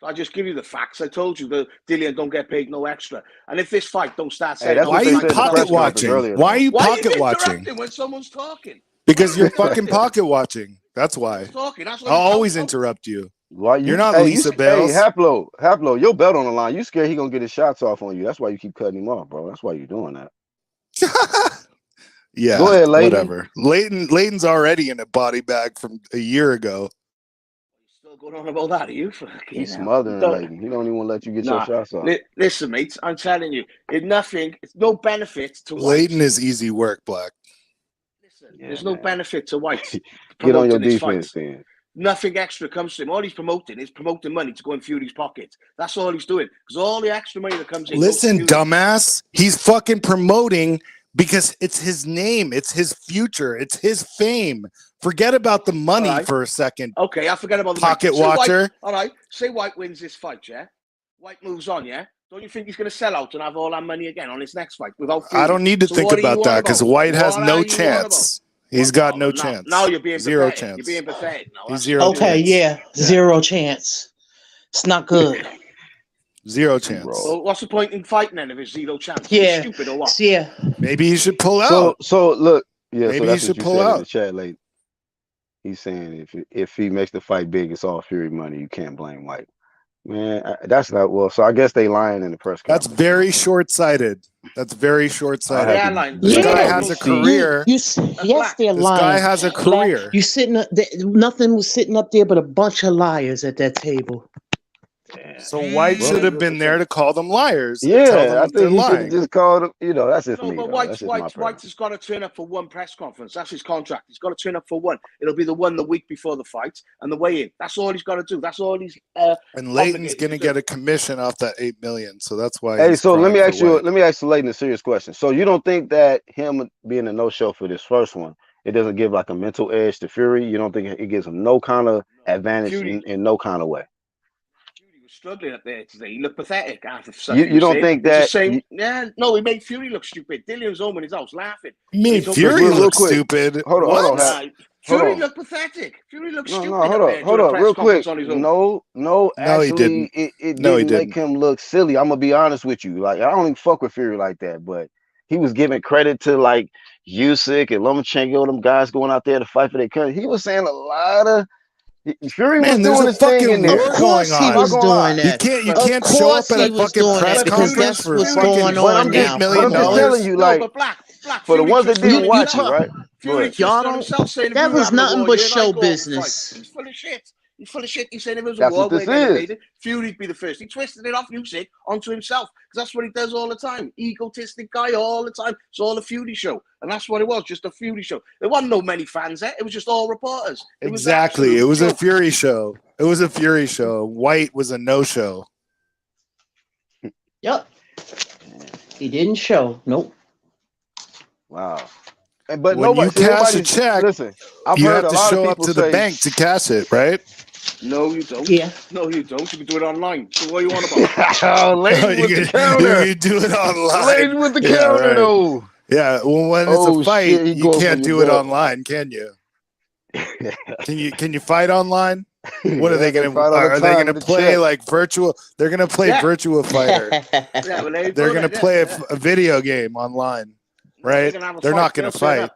I just give you the facts. I told you that Dillian don't get paid no extra. And if this fight don't start saying, why are you pocket watching? Why are you pocket watching when someone's talking? Because you're fucking pocket watching. That's why. I'll always interrupt you. Why you're not Lisa Bales? Hey, Haplo, your belt on the line. You scared he gonna get his shots off on you. That's why you keep cutting him off, bro. That's why you're doing that. Yeah. Go ahead, Leighton. Whatever. Leighton's already in a body bag from a year ago. Still going on about that? Are you? He's smothering Leighton. He don't even let you get your shots off. Listen, mates, I'm telling you, it's no benefit to Whyte. Leighton is easy work, Black. Listen, there's no benefit to Whyte. Get on your defense, then. Nothing extra comes to him. All he's promoting is promoting money to go in Fury's pockets. That's all he's doing. Because all the extra money that comes in. Listen, dumbass. He's fucking promoting because it's his name. It's his future. It's his fame. Forget about the money for a second. Okay, I forget about the pocket watcher. All right. Say Whyte wins this fight, yeah? Whyte moves on, yeah? Don't you think he's going to sell out and have all that money again on his next fight without Fury? I don't need to think about that because Whyte has no chance. He's got no chance. Now you're being zero pathetic. chance. You're being pathetic now. He's zero Okay, chance. yeah, 0 chance. It's not good. 0 chance. Well, what's the point in fighting then if it's 0 chance? Yeah. Stupid or what? Yeah. Maybe he should pull out. So look, yeah. Maybe so he that's should what you pull said in the out. chat, late. He's saying if he makes the fight big, it's all Fury money. You can't blame White. Man, that's not well. So I guess they lying in the press conference. That's very short-sighted. That's very short-sighted. Yeah, lying. This Yeah. guy has a career. Yes, they're This lying. guy has a career. You sitting up there, nothing was sitting up there but a bunch of liars at that table. So White should have been there to call them liars. And Yeah, tell them I that they're think he should have lying. just called him. You know, that's just No, me. but Though. White That's just my has got to turn up for one press conference. That's his contract. He's got to turn up for one. It'll be the one the week before the fight and the weigh-in. That's all he's got to do. That's all he's. And Leighton's going to get a commission off that $8 million. So that's why. Hey, he's so let me crying ask for you. White. Let me ask Leighton a serious question. So you don't think that him being a no-show for this first one, it doesn't give like a mental edge to Fury? You don't think it gives him no kind of advantage in no kind of way? Fury was struggling up there today. He looked pathetic after stuff. You don't think that? Yeah, no, he made Fury look stupid. Dillian was home in his house laughing. You mean He's Fury real looks quick. stupid? Hold on, hold on. Fury looked pathetic. Fury looked stupid. Hold on, real quick. No, actually, it didn't make him look silly. I'm gonna be honest with you. Like, I don't even fuck with Fury like that, but he was giving credit to like Usyk and Lomachenko, them guys going out there to fight for their country. He was saying a lot of. Fury was doing his thing in there. Of course he was doing that. You can't show up at a fucking press conference for what's going on now. But I'm just telling you, like, for the ones that didn't watch it, right? Y'all don't. That was nothing but show business. He's full of shit. He's full of shit. He said if it was That's a war, what this is. Fury'd be the first. He twisted it off Usyk onto himself because that's what he does all the time. Egotistic guy all the time. It's all a Fury show, and that's what it was, just a Fury show. There wasn't no many fans there. It was just all reporters. Exactly. It was a Fury show. It was a Fury show. White was a no-show. Yep. He didn't show. Nope. Wow. But when you cash a check, listen, I've you heard have to show up to the bank to cash it, right? No, you don't. Yeah. No, you don't. You can do it online. So what are you on about? Leighton with the counter. You do it online. Leighton with the counter, though. Yeah. Well, when it's a fight, shit, you can't do it online, can you? Can you fight online? What are they going to? Are they going to play like virtual? They're going to play Virtua Fighter. They're going to play a video game online, right? They're not going to fight.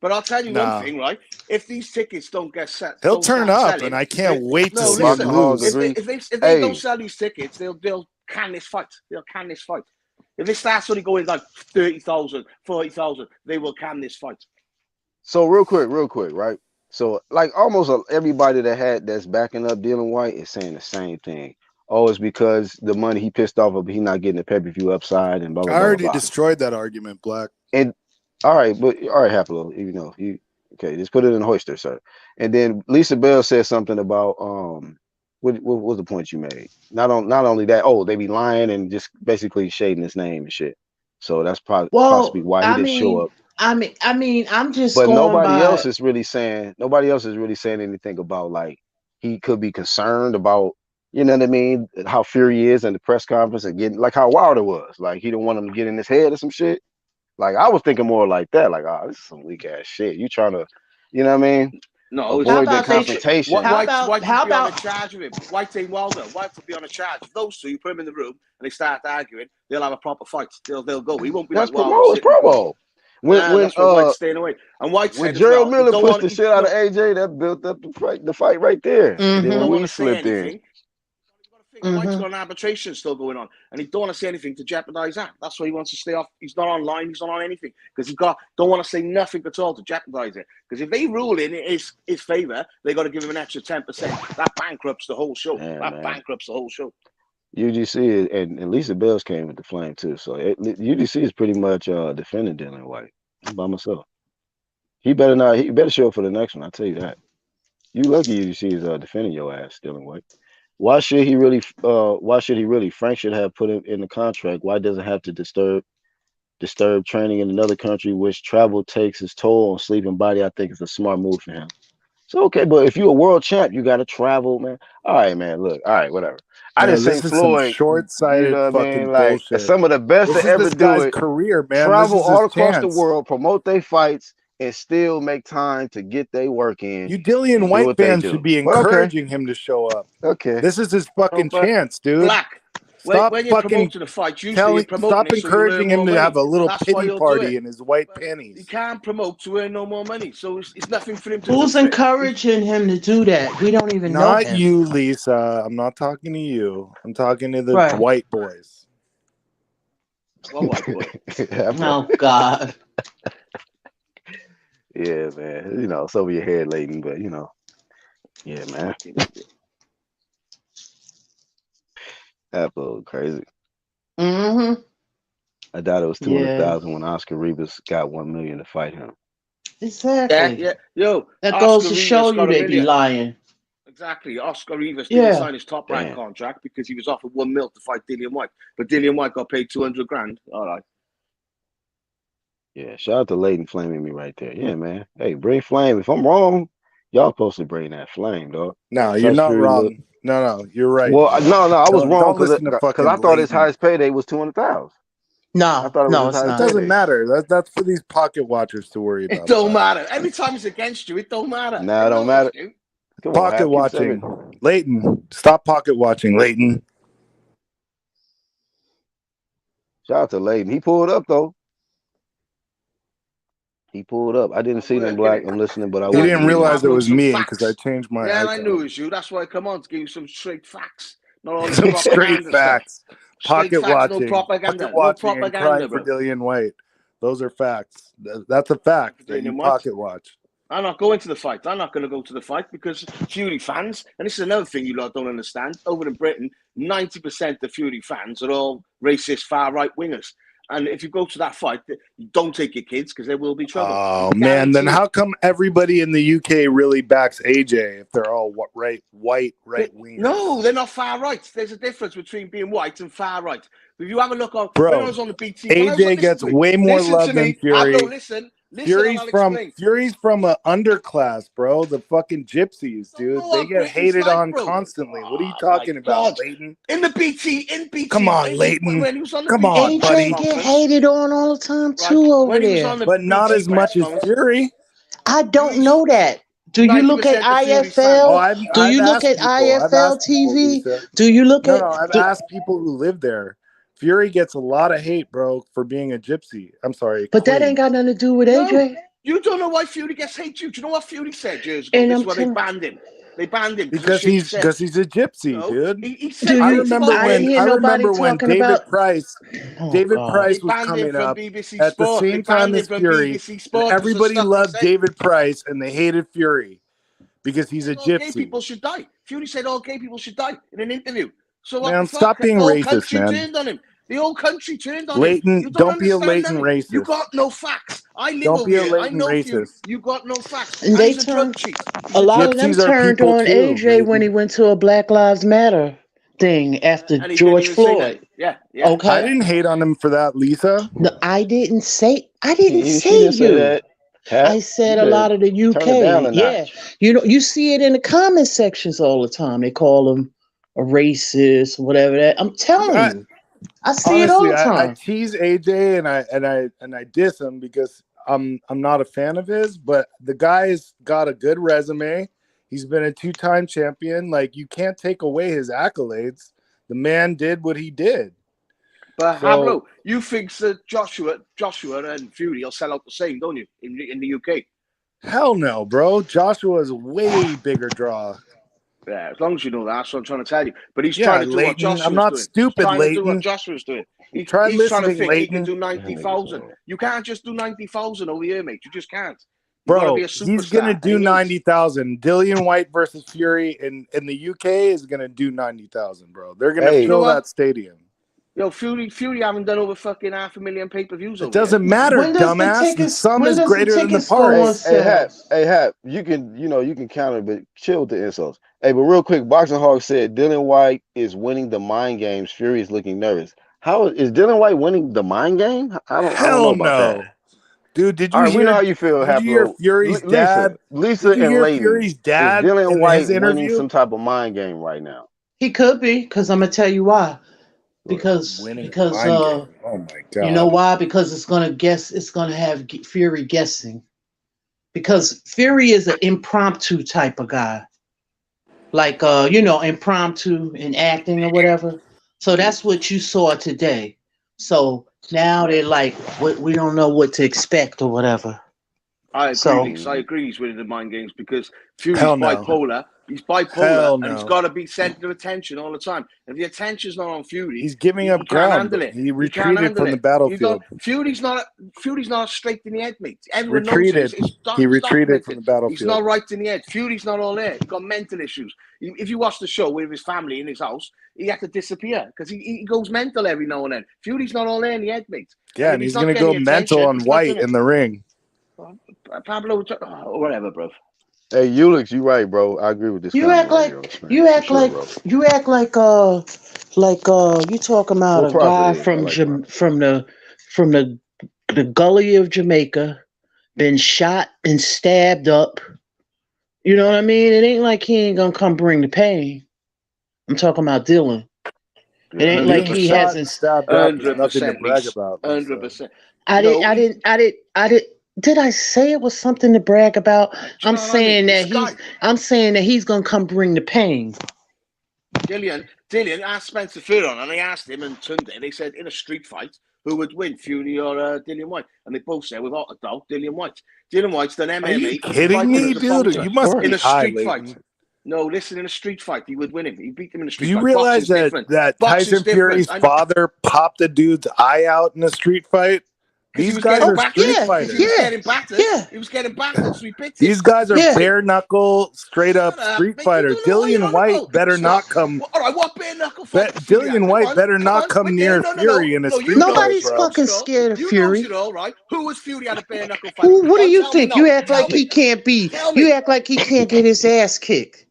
But I'll tell you one thing, right? If these tickets don't get set, he'll turn up, and I can't wait to see him lose. If they don't sell these tickets, they'll can this fight. They'll can this fight. If it starts only going like 30,000, 40,000, they will can this fight. So real quick, right? So like almost everybody that's backing up Dillian Whyte is saying the same thing. Oh, it's because the money he pissed off of, he's not getting the pay-per-view upside and blah blah. I already blah. destroyed that argument, Black. And all right, Happilo, you know, okay, just put it in the hoister, sir. And then Lisa Bell said something about what was the point you made? Not only that, they be lying and just basically shading his name and shit. So that's possibly why he didn't show up. I mean, I'm just. But nobody else is really saying anything about like he could be concerned about, you know what I mean, how Fury is in the press conference and getting like how Wilder was. Like he didn't want him to get in his head or some shit. Like I was thinking more like that. Like, this is some weak ass shit. You trying to, you know what I mean? No, avoid that confrontation. White would be on a charge of him. White ain't Wilder. White would be on a charge. If those two, you put them in the room and they start arguing, they'll have a proper fight. They'll go. He won't be like Wilder. It's promo. When White's staying away. And White said, when Gerald Miller pushed the shit out of AJ, that built up the fight right there. Mm-hmm. And then we slipped in. White's got an arbitration still going on, and he don't want to say anything to jeopardize that. That's why he wants to stay off. He's not online. He's not on anything because don't want to say nothing at all to jeopardize it. Because if they rule in his favor, they got to give him an extra 10%. That bankrupts the whole show. Bankrupts the whole show. UGC and Lisa Bells came with the flame too. So UGC is pretty much defending Dillian Whyte. I'm by myself. He better show up for the next one. I'll tell you that. You lucky UGC is defending your ass, Dillian Whyte. Why should he really? Frank should have put him in the contract. Why doesn't have to disturb training in another country, which travel takes its toll on sleep and body? I think it's a smart move for him. So okay, but if you're a world champ, you got to travel, man. All right, man. Look, all right, whatever. I didn't say Floyd. Short-sighted, you know fucking bullshit. Like some of the best to ever do it. Career, man. Travel all across the world, promote their fights, and still make time to get their work in. You Dillian Whyte fans should be encouraging him to show up. Okay. This is his fucking chance, dude. Black. Stop when you're fucking promoting a fight, usually stop encouraging him to have a little pity party in his white panties. He can't promote to earn no more money, so it's nothing for him to Who's do. encouraging him to do that? We don't even know him. Not you, Lisa. I'm not talking to you. I'm talking to the white boys. What white boy? Oh, God. Yeah, man. You know, it's over your head, Leighton, but, you know. Yeah, man. Absolutely crazy. Mm-hmm. I doubt it was 200,000 when Oscar Rivas got 1 million to fight him. Exactly. Yeah. Yo, that Oscar goes to Rivas show you they be lying. Exactly. Oscar Rivas didn't sign his top rank contract because he was offered 1 mil to fight Dillian Whyte, but Dillian Whyte got paid 200 grand. All right. Yeah, shout out to Leighton flaming me right there. Yeah, man. Hey, bring flame. If I'm wrong, y'all supposed to bring that flame, dog. No, you're not wrong. No, you're right. Well, no, I was wrong because I thought his Leighton. highest payday was 200,000. No, I thought it was it's not. It doesn't matter. That's for these pocket watchers to worry about. It don't matter. Every time it's against you, it don't matter. No, it don't matter. Pocket watching. Leighton, stop pocket watching, Leighton. Shout out to Leighton. He pulled up, though. He pulled up. I didn't see them Black. I'm listening, but I didn't realize it was me because I changed my Yeah, icon. I knew it was you. That's why I come on to give you some straight facts. Not all some straight facts. Pocket watching. No propaganda. Pocket watching No propaganda, and crying for Dillian Whyte. Those are facts. That's a fact that you pocket watch. I'm not going to the fight. I'm not going to go to the fight because Fury fans, and this is another thing you lot don't understand, over in Britain, 90% of Fury fans are all racist, far-right wingers. And if you go to that fight, don't take your kids because there will be trouble. Oh, man. Then how come everybody in the UK really backs AJ if they're all white wingers? No, they're not far-right. There's a difference between being white and far-right. If you have a look on, bro, when I was on the BT, AJ gets way more love than Fury. Listen, Fury's from an underclass, bro. The fucking gypsies, dude. They get hated on constantly. What are you talking about, Leighton? In BT. Come on, Leighton. Come on, AJ buddy. get hated on all the time too over there, but not as much as Fury. I don't know that. Do you look at IFL? Do you look at IFL TV? Do you look at? No, I've asked people who live there. Fury gets a lot of hate, bro, for being a gypsy. I'm sorry. But that ain't got nothing to do with AJ. You don't know why Fury gets hate you. Do you know what Fury said years ago? That's why they banned him. They banned him because he's a gypsy, dude. He said, I remember when David Price was coming up at the same time as Fury. Everybody loved David Price and they hated Fury because he's a gypsy. All gay people should die. Fury said all gay people should die in an interview. So man, stop being racist, man. Turned on him. The whole country turned on Leighton, him. don't be a Leighton racist. You got no facts. I live don't over be a here. Leighton racist. You got no facts. And they turned. A lot of them turned on AJ when he went to a Black Lives Matter thing after George Floyd. Yeah. Okay. I didn't hate on him for that, Lisa. No, I didn't say you. I said a lot of the UK. Yeah. You know, you see it in the comment sections all the time. They call them a racist, whatever that. I'm telling you. I see it all the time. I tease AJ and I diss him because I'm not a fan of his, but the guy's got a good resume. He's been a 2-time champion. Like, you can't take away his accolades. The man did what he did. But Hablo, you think that Joshua and Fury will sell out the same, don't you? In the UK? Hell no, bro. Joshua is a way bigger draw. Yeah, as long as you know that, that's what I'm trying to tell you. But he's trying to do what Joshua's doing. I'm not stupid, Leighton. He's trying to do what Joshua's doing. He's trying to think he can do 90,000. You can't just do 90,000 over here, mate. You just can't. Bro, he's going to do 90,000. Dillian Whyte versus Fury in the UK is going to do 90,000, bro. They're going to fill that stadium. Yo, Fury haven't done over fucking 500,000 pay-per-views. It doesn't matter, dumbass. The sum is greater than the parts. Hey, Hap, you can counter, but chill with the insults. Hey, but real quick, Boxing Hawk said Dillian Whyte is winning the mind games. Fury is looking nervous. How is Dillian Whyte winning the mind game? I don't know about that. Dude, did you hear? We know how you feel, Hap. Fury's dad? Lisa and Leighton. Fury's dad. Is Dillian Whyte winning some type of mind game right now? He could be, because I'm gonna tell you why. Because oh my God. You know why? Because it's gonna have Fury guessing. because Fury is an impromptu type of guy, like impromptu in acting or whatever. So that's what you saw today. So now they're like, we don't know what to expect or whatever. I agree, So- Leaks. I agree he's winning the mind games because Fury's Hell no. bipolar. He's bipolar Hell and no. he's got to be center of attention all the time. If the attention's not on Fury, He's giving he up can't ground. handle it. He He can't retreated handle from the it. battlefield. Fury's not straight in the head, mate. Everyone Retreated. knows it. He retreated from the He's battlefield. not right in the head. Fury's not all there. He's got mental issues. If you watch the show with his family in his house, he had to disappear because he goes mental every now and then. Fury's not all there in the head, mate. Yeah, and he's going to go mental on White in the ring. Pablo, whatever, bro. Hey, Ulix, you right, bro. I agree with this. You act like you talking about Full a guy profit is. I from like from the gully of Jamaica, been shot and stabbed up. You know what I mean? It ain't like he ain't gonna come bring the pain. I'm talking about Dillian. It ain't like Being he shot hasn't. and stabbed up is nothing to brag about. 100%. I didn't. Did I say it was something to brag about? I'm saying that he's gonna come bring the pain. Dillian asked Spencer Furlong, and they asked him and Tunde. They said in a street fight, who would win, Fury or Dillian Whyte? And they both said, without a doubt, Dillian Whyte. Dillian Whyte's done MMA. Are you kidding me, dude? You must be in a high, street Leighton. fight. No, listen, in a street fight, he would win him. He beat him in a street Do you fight. realize that Tyson Fury's father popped a dude's eye out in a street fight? These guys are street fighters. He was getting battered. Yeah. He was getting battered, so he picked These guys are bare knuckle, straight up street fighters. Dillian Whyte better not come. All right, what bare knuckle fight? Dillian Whyte better not come near Fury in a street fight. Nobody's fucking scared of Fury. You know, all right? Who was Fury at a bare knuckle fight? What do you think? You act like he can't be. You act like he can't get his ass kicked.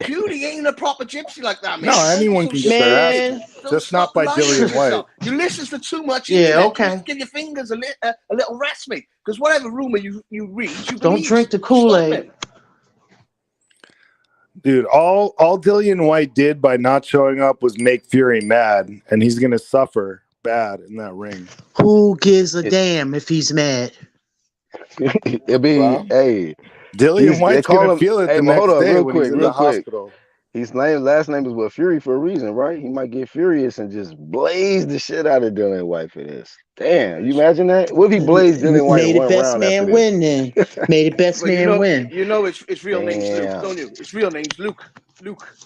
Fury ain't a proper gypsy like that, man. No, anyone can get their ass kicked, just not by Dillian Whyte. You listen to too much. Yeah, okay. Just give your fingers a little rest, mate. Because whatever rumor you read, you don't believe. Drink the Kool-Aid. Dude, all Dillian Whyte did by not showing up was make Fury mad, and he's gonna suffer bad in that ring. Who gives a damn if he's mad? It'll be, hey. Dillian White's gonna feel it the next day when he's in the hospital. His last name is what, Fury, for a reason, right? He might get furious and just blaze the shit out of Dillian Whyte for this. Damn, you imagine that? What if he blazed Dylan White? Made the best man win then. Made the best man win. You know it's real name's Luke, don't you? Its real name's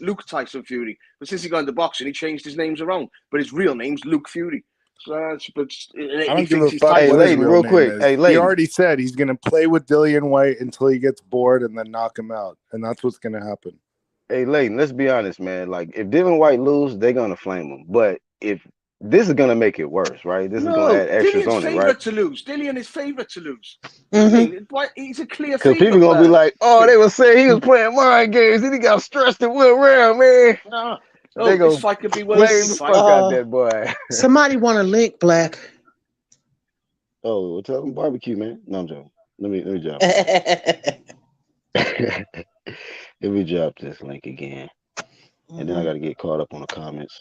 Luke Tyson Fury. But since he got into boxing, he changed his names around. But his real name's Luke Fury. So I don't give a fuck. Hey, Leighton, real quick. Hey, Leighton. He already said he's going to play with Dillian Whyte until he gets bored and then knock him out. And that's what's going to happen. Hey, Leighton, let's be honest, man. Like, if Dillian Whyte lose, they're going to flame him. But if this is going to make it worse, right? This is going to add extras on it, right? Dillian is favorite to lose. He's a clear favorite. Because people going to be like, oh, they were saying he was playing mind games and he got stressed and went around, man. No, this fight could be flame the fuck out that boy. Somebody want a link, Black. Oh, tell them barbecue, man. No, I'm joking. Let me drop. Let me drop this link again, and then I got to get caught up on the comments.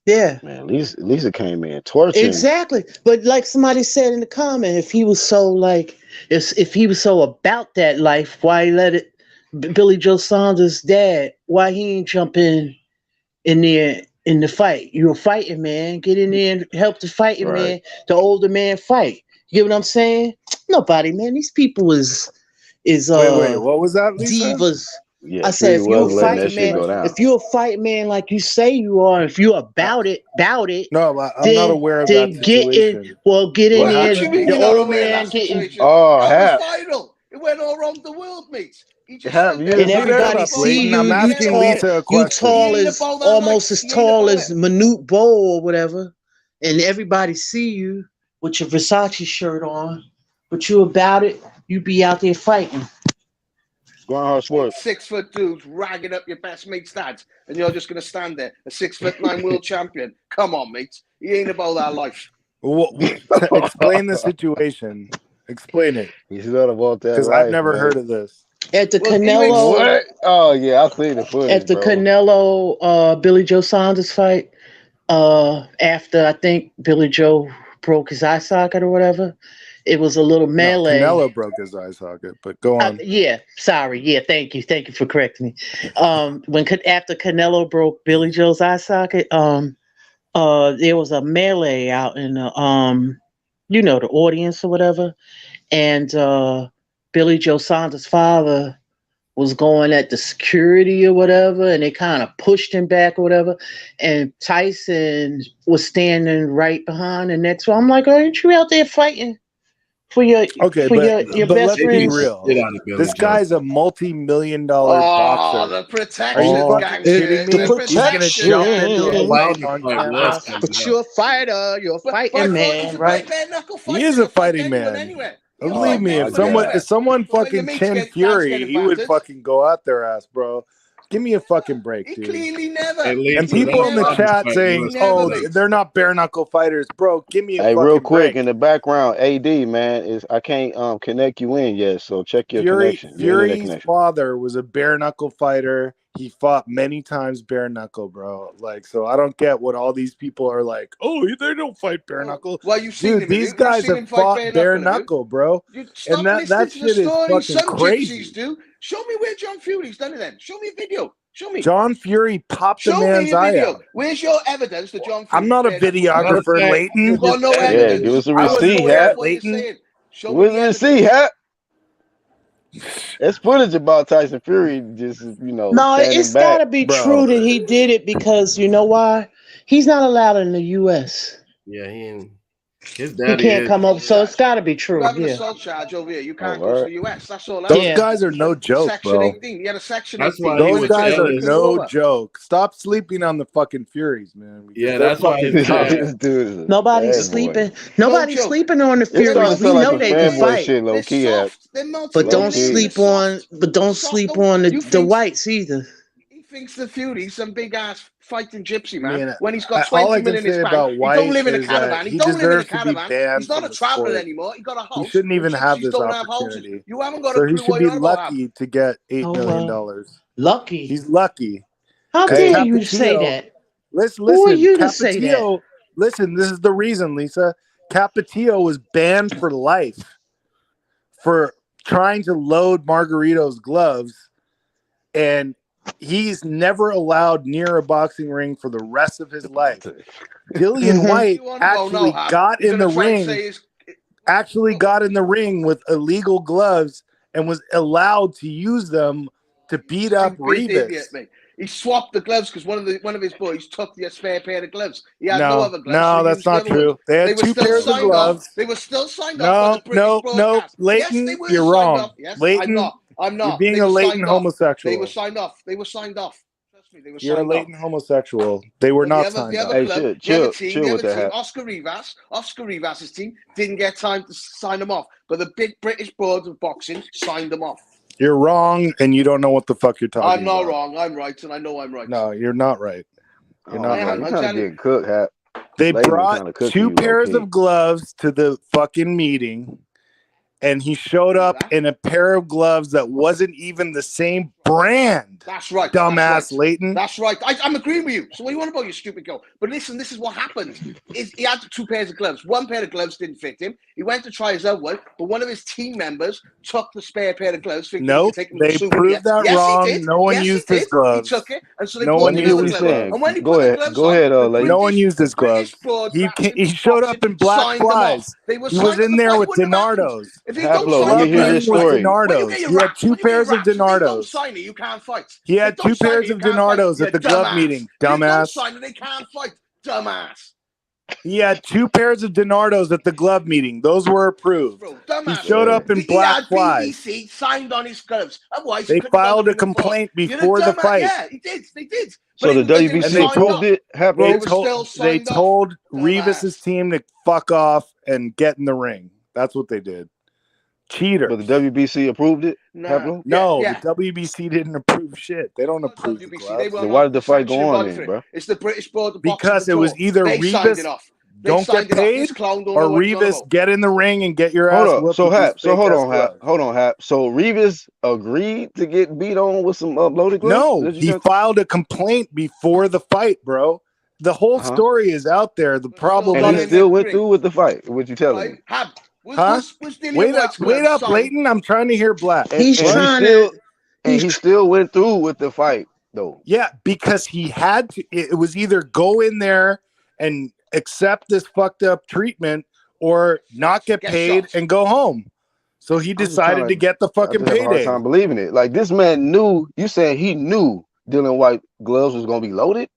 Yeah, man. Lisa came in torching. Exactly, but like somebody said in the comment, if he was so like, if he was so about that life, why he let it? Billy Joe Saunders' dad, why he ain't jump in there in the fight? You're a fighting man. Get in there and help the fighting man, the older man fight. You get what I'm saying? Nobody, man. These people is wait, what was that, Lisa? Divas. Yeah, I said, if you're a fighting man, if you're a fight man like you say you are, if you're about it. No, I'm not aware of that situation. Get in there. The old man getting. Oh, viral. It went all around the world, mate. And everybody see you. I'm asking Lisa a question. You tall as almost as tall as Manute Bol or whatever, and everybody see you with your Versace shirt on, but you about it. You be out there fighting. Going hard sports. 6 foot dudes ragging up your best mate's dads, and you're just gonna stand there, a 6'9" world champion. Come on, mate. He ain't about that life. Explain the situation. Explain it. He's not about that because I've never heard of this. At the Canelo. What? Oh yeah, I've seen the footage. At the Canelo Billy Joe Saunders fight, after I think Billy Joe broke his eye socket or whatever, It was a little No, melee. Canelo broke his eye socket, but go on. Yeah, sorry. Yeah, thank you for correcting me. After Canelo broke Billy Joe's eye socket, there was a melee out in the the audience or whatever, and Billy Joe Saunders' father was going at the security or whatever, and they kind of pushed him back or whatever, and Tyson was standing right behind the next one. I'm like, aren't you out there fighting for your your best let's be friends? real. This guy's a multi-million-dollar boxer. The protection. Are you fucking gang kidding shit. me? The He's gonna jump into a fight on camera. But you're a fighter. You're a fighting man, right? He is a fighting man. Anyway. Believe me, if someone fucking Chin Fury, he would fucking go out their ass, bro. Give me a fucking break, dude. Clearly never. And people in the chat saying, "Oh, they're not bare knuckle fighters, bro." Give me a fucking real quick break. in the background, AD man I can't connect you in yet, so check your connection. Fury's father was a bare knuckle fighter. He fought many times bare knuckle, bro. Like, so I don't get what all these people are like. Oh, they don't fight bare knuckle. Well, you've seen him. These guys have fought bare knuckle, bro. And that shit is fucking crazy. Do. Show me where John Fury's done it then. Show me a video. Show me. John Fury popped the man's eye out. Where's your evidence that John Fury? I'm not a videographer, Leighton. You've got no evidence. Yeah, give us a receipt, Hap. Leighton. Where's the receipt, Hap? It's footage about Tyson Fury, just No, it's got to be true that he did it because you know why? He's not allowed in the U.S. Yeah, his daddy he can't come up, so it's got to be true. You have an yeah. assault charge over here. You can't go to the U.S. That's all. Those guys are no joke, bro. 18. He had a section 18. Those guys are no joke. Stop sleeping on the fucking Furies, man. Yeah, that's why nobody's sleeping. Nobody's sleeping on the Furies. We know they can fight. Shit, low key, but don't sleep on. But don't sleep on the whites either. He thinks the Fury's some big ass fighting gypsy man. When he's got 20 million in his bank, he don't live in a caravan. He don't live in a caravan. He's not a traveler anymore. He got a house. He shouldn't even have this opportunity. You haven't got a clue. He should be lucky to get $8 million. Lucky. He's lucky. How dare you say that? Listen. Who are you to say that? Listen, this is the reason, Lisa. Capetillo was banned for life for trying to load Margarito's gloves, and he's never allowed near a boxing ring for the rest of his life. Dillian Whyte actually got in the ring with illegal gloves and was allowed to use them to beat up Rivas. He swapped the gloves because one of his boys took the spare pair of gloves. He had no other gloves. No, that's not true. They had two pairs of gloves. They were still signed off. No, Leighton, you're wrong. Leighton, I'm not. You're being a latent homosexual. They were signed off. Trust me, they were signed off. You're a latent homosexual. They were not signed off. Hey, chill with that. Oscar Rivas' team didn't get time to sign them off, but the big British board of boxing signed them off. You're wrong, and you don't know what the fuck you're talking about. I'm not wrong. I'm right, and I know I'm right. No, you're not right. You're not right. You're trying to get cooked, Hap. They brought two pairs of gloves to the fucking meeting, and he showed up in a pair of gloves that wasn't even the same brand. That's right. Dumbass Leighton. That's right. I'm agreeing with you. So what do you want about your stupid girl? But listen, this is what happened. He had two pairs of gloves. One pair of gloves didn't fit him. He went to try his other one, but one of his team members took the spare pair of gloves. No, they proved that wrong. No one used his gloves. He took it, and so they no one used his gloves. And when he go ahead, Leighton. No one used his gloves. He showed up in black flies. He was in there with Donardos. Let me hear this story. He had two pairs of Donardos. You can't fight. He had two pairs of Donardos at the glove meeting, dumbass. They can't fight, dumbass. He had two pairs of Donardos at the glove meeting. Those were approved. He showed up in black flies. BBC signed on his gloves. Otherwise, they filed a complaint before the fight. Yeah, they did. So the WBC approved it. They told Rivas' team to fuck off and get in the ring. That's what they did. Cheater. But the WBC approved it? No, the WBC didn't approve shit. They don't approve the gloves. So why did the fight go on then, bro? It's the British board. Because it was either Rivas don't get paid or Rivas get in the ring and get your ass whooped. Hold on, Hap. So Rivas agreed to get beat on with some uploaded gloves? No, he filed a complaint before the fight, bro. The whole story is out there. The problem and he still went through with the fight. What you telling me? Was Dillian Whyte's Wait gloves up, signed? Leighton. I'm trying to hear Black. He's trying to. He still went through with the fight, though. Yeah, because he had to. It was either go in there and accept this fucked up treatment or not get paid and go home. So he decided to get the fucking I have a hard payday. time believing it. Like, this man knew. You said he knew Dillian Whyte gloves was gonna be loaded.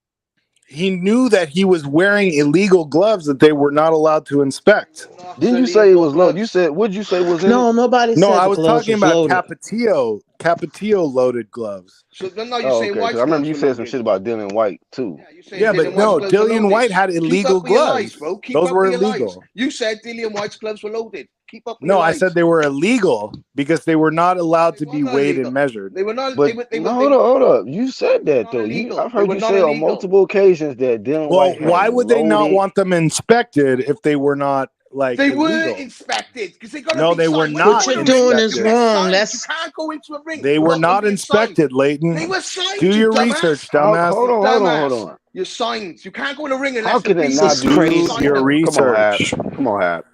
He knew that he was wearing illegal gloves that they were not allowed to inspect. Didn't you say it was loaded? You said, what'd you say was in No, it? nobody said No, I the was gloves talking was about loaded. Cappuccino loaded gloves. So no, you're Oh, saying okay. White's I remember you gloves said were some loaded. shit about Dillian Whyte too. Yeah, you're saying Yeah, but Dillian no, Whyte's gloves were Dillian loaded. Whyte had Keep illegal up with your gloves. lies, bro. Keep Those up were with your lies. illegal. You said Dillian Whyte's gloves were loaded. Keep up with No, your I lies. said they were illegal because they were not allowed to be weighed and measured. They were not. But hold up. You said that though. I've heard you say on multiple occasions that Dillian Well, Whyte had why would they not loaded- want them inspected if they were not like They illegal? were inspected because they got. No, they were not. What you're doing is inspected. wrong. You can't go into a ring. They were not inspected, Leighton. They were signed. Do you your dumbass. research, dumbass. Hold on. You're signed. You can't go in a ring unless How can it not do be your research? Come on, Hap.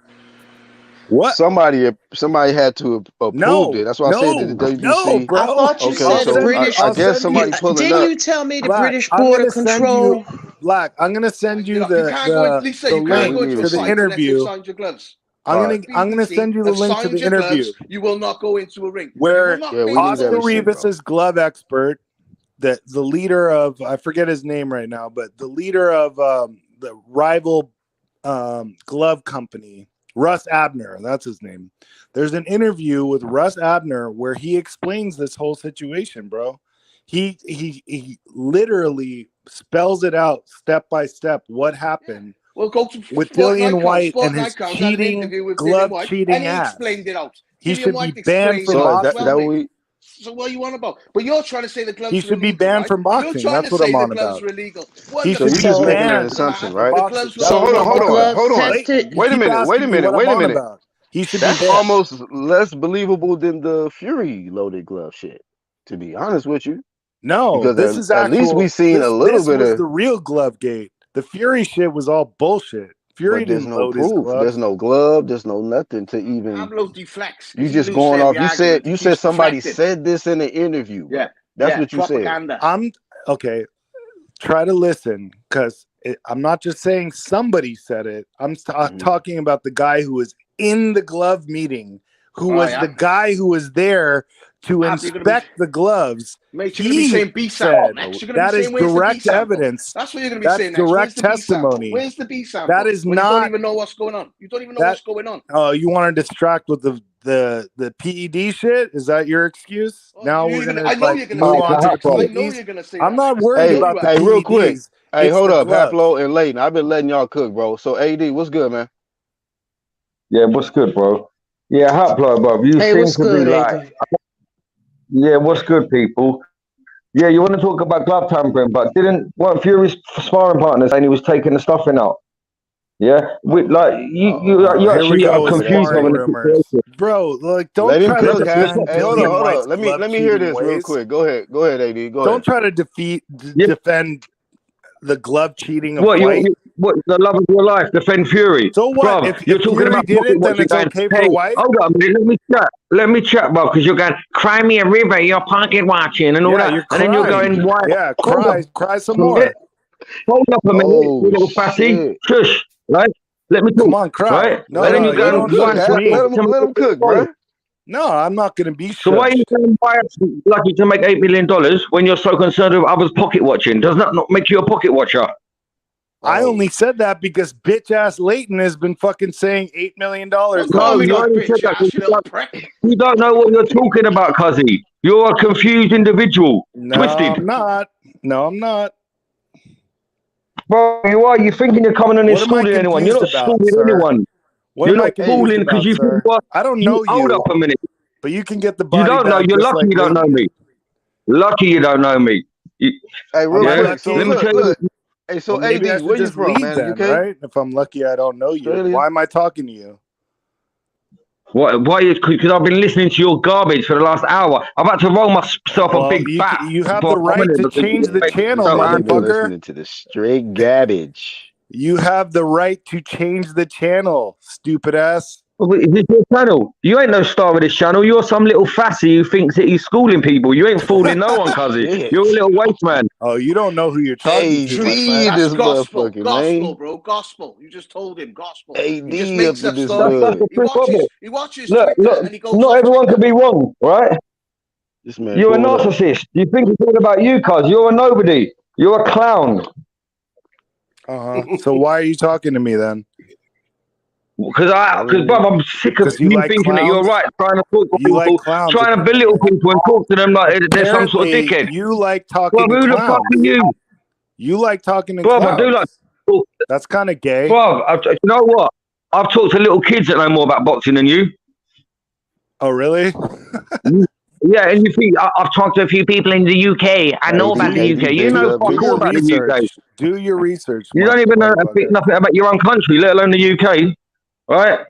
What? Somebody had to approve it. That's why I said that the WBC. No, bro. I thought you said so the British. I guess somebody pulling Didn't up. you tell me the Black, British I'm border gonna send control? Black, I'm gonna send you You can't go. Lisa, you can't go into a to the fight interview. unless you've signed your gloves. I'm gonna send you the link to the interview You will not go into a ring. where we Oscar need that receipt, Rivas's glove expert, the leader of, I forget his name right now, but the leader of the rival glove company, Russ Abner, that's his name. There's an interview with Russ Abner where he explains this whole situation, bro. He literally spells it out step by step what happened. Well, go to with Dillian Whyte and his cheating, glove cheating and he ass. explained it out. He Dillian should Whyte be banned explained from it out. boxing. So what are you on about? But you're trying to say the gloves He were should be illegal, banned right? from boxing. You're trying That's to what say I'm on the gloves about. were illegal. He should be just making an banned assumption, from right? boxing. So hold on. Tested. Wait a minute. He should That's be banned. almost less believable than the Fury loaded glove shit. To be honest with you, No, because this is at least we seen a little bit was of the real glove gate. The Fury shit was all bullshit. Fury but there's didn't no load his proof. glove. There's no glove. There's no nothing to even. Pablo deflects. You just going off. You said somebody said this in the interview. Yeah, that's what you propaganda. said. I'm okay. Try to listen, because I'm not just saying somebody said it. I'm talking about the guy who was in the glove meeting, who was the guy who was there to inspect the gloves. Mate, you're going to be saying B sample next. That is direct evidence. That's what you're going to be saying next. Direct testimony. Where's the B sample? That is when not. You don't even know what's going on. You don't even know what's going on. Oh, you want to distract with the PED shit? Is that your excuse? Now we're going to move on to the PEDs. I know you're going to say I'm not worried about the PEDs. Real quick. Hey, hold up, Haplo and Leighton. I've been letting y'all cook, bro. So AD, what's good, man? Yeah, what's good, bro? Yeah, Haplo, bro. You seem to be like, yeah, what's good, people? Yeah, you want to talk about glove tampering, but weren't Fury's sparring partners saying he was taking the stuffing out? Yeah, you actually are confused on the situation, bro. Like, don't let try to defend. Hey, hold on. Let me hear this real quick. Go ahead, AD. Don't try to defend the glove cheating of White. What the love of your life? Defend Fury. So what? Bro, if Fury did it, then it's okay for White. Hold on a minute. Let me chat, bro, because you're going, cry me a river, you're pocket watching and all that. And then you're going, why? Yeah, cry some more. Hold up a minute, you little fatty. Shush, right? Let me talk. Come on, cry. Right? No, and then you go, let him cook, bro. No, I'm not going to be So why are you saying why lucky to make $8 million when you're so concerned with others pocket watching? Does that not make you a pocket watcher? I only said that because bitch ass Leighton has been fucking saying $8 million. No, you only said that. You don't know what you're talking about, cuzzy. You're a confused individual. Twisted. I'm not. No, I'm not. Bro, you are. You're thinking you're coming in and schooling anyone. You're not schooling anyone. You're not schooling because you think what? I don't know you. Hold up a minute. But you can get the body. You don't know. You're lucky you don't know me. Lucky you don't know me. Hey, real quick. So let me tell you. Hey, so AD, where you from, man? Then, UK? Right? If I'm lucky, I don't know you. Australia? Why am I talking to you? Why? Because I've been listening to your garbage for the last hour. I'm about to roll myself a big fat. You have the right to change the channel, motherfucker. Listening to the straight garbage. You have the right to change the channel, stupid ass. Is this your channel? You ain't no star of this channel. You're some little fassy who thinks that he's schooling people. You ain't fooling no one, cousin. Yeah. You're a little waste man. Oh, you don't know who you're talking to, my friend. That's this gospel, motherfucker, gospel, man. bro, gospel. You just told him gospel. AD He just makes up up in this stories. That's the mud. truth of it. He watches Look, Twitter and he goes not off everyone Twitter. can be wrong, right? This man You're a pulled up. narcissist. You think it's all about you, cuz. You're a nobody. You're a clown. So why are you talking to me then? Because bro, I'm sick of you like thinking clowns? that you're right, trying to talk to You like people, clowns, trying to belittle people and talk to them like they're some sort of Apparently, dickhead. you like talking Bro, to who the clowns. fuck are you? You like talking to Bro, clowns. I do like talk. That's kind of gay. Bro, you know what? I've talked to little kids that know more about boxing than you. Oh, really? Yeah, and you think I've talked to a few people in the UK. I know about the UK. You know fuck all about the UK. Do your research. You don't even know nothing about your own country, let alone the UK, right?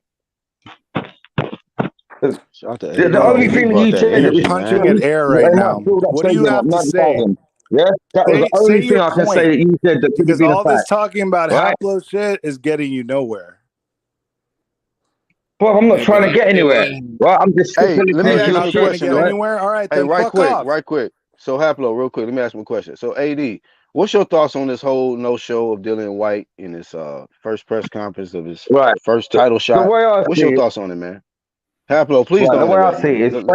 The only thing that you said you're punching at air right now. What do you have to say? Yeah, that was the only thing I can say that you said that could have Because been a all fact. this talking about haplo shit is getting you nowhere. Bro, I'm not trying to get anywhere. Right? I'm just let me ask you a question. Anywhere? All right, then right fuck off. quick. So Haplo, real quick, let me ask you a question. So AD, what's your thoughts on this whole no-show of Dillian Whyte in his first press conference of his first title shot? What's your thoughts on it, man? Haplo, please don't. The way I see it is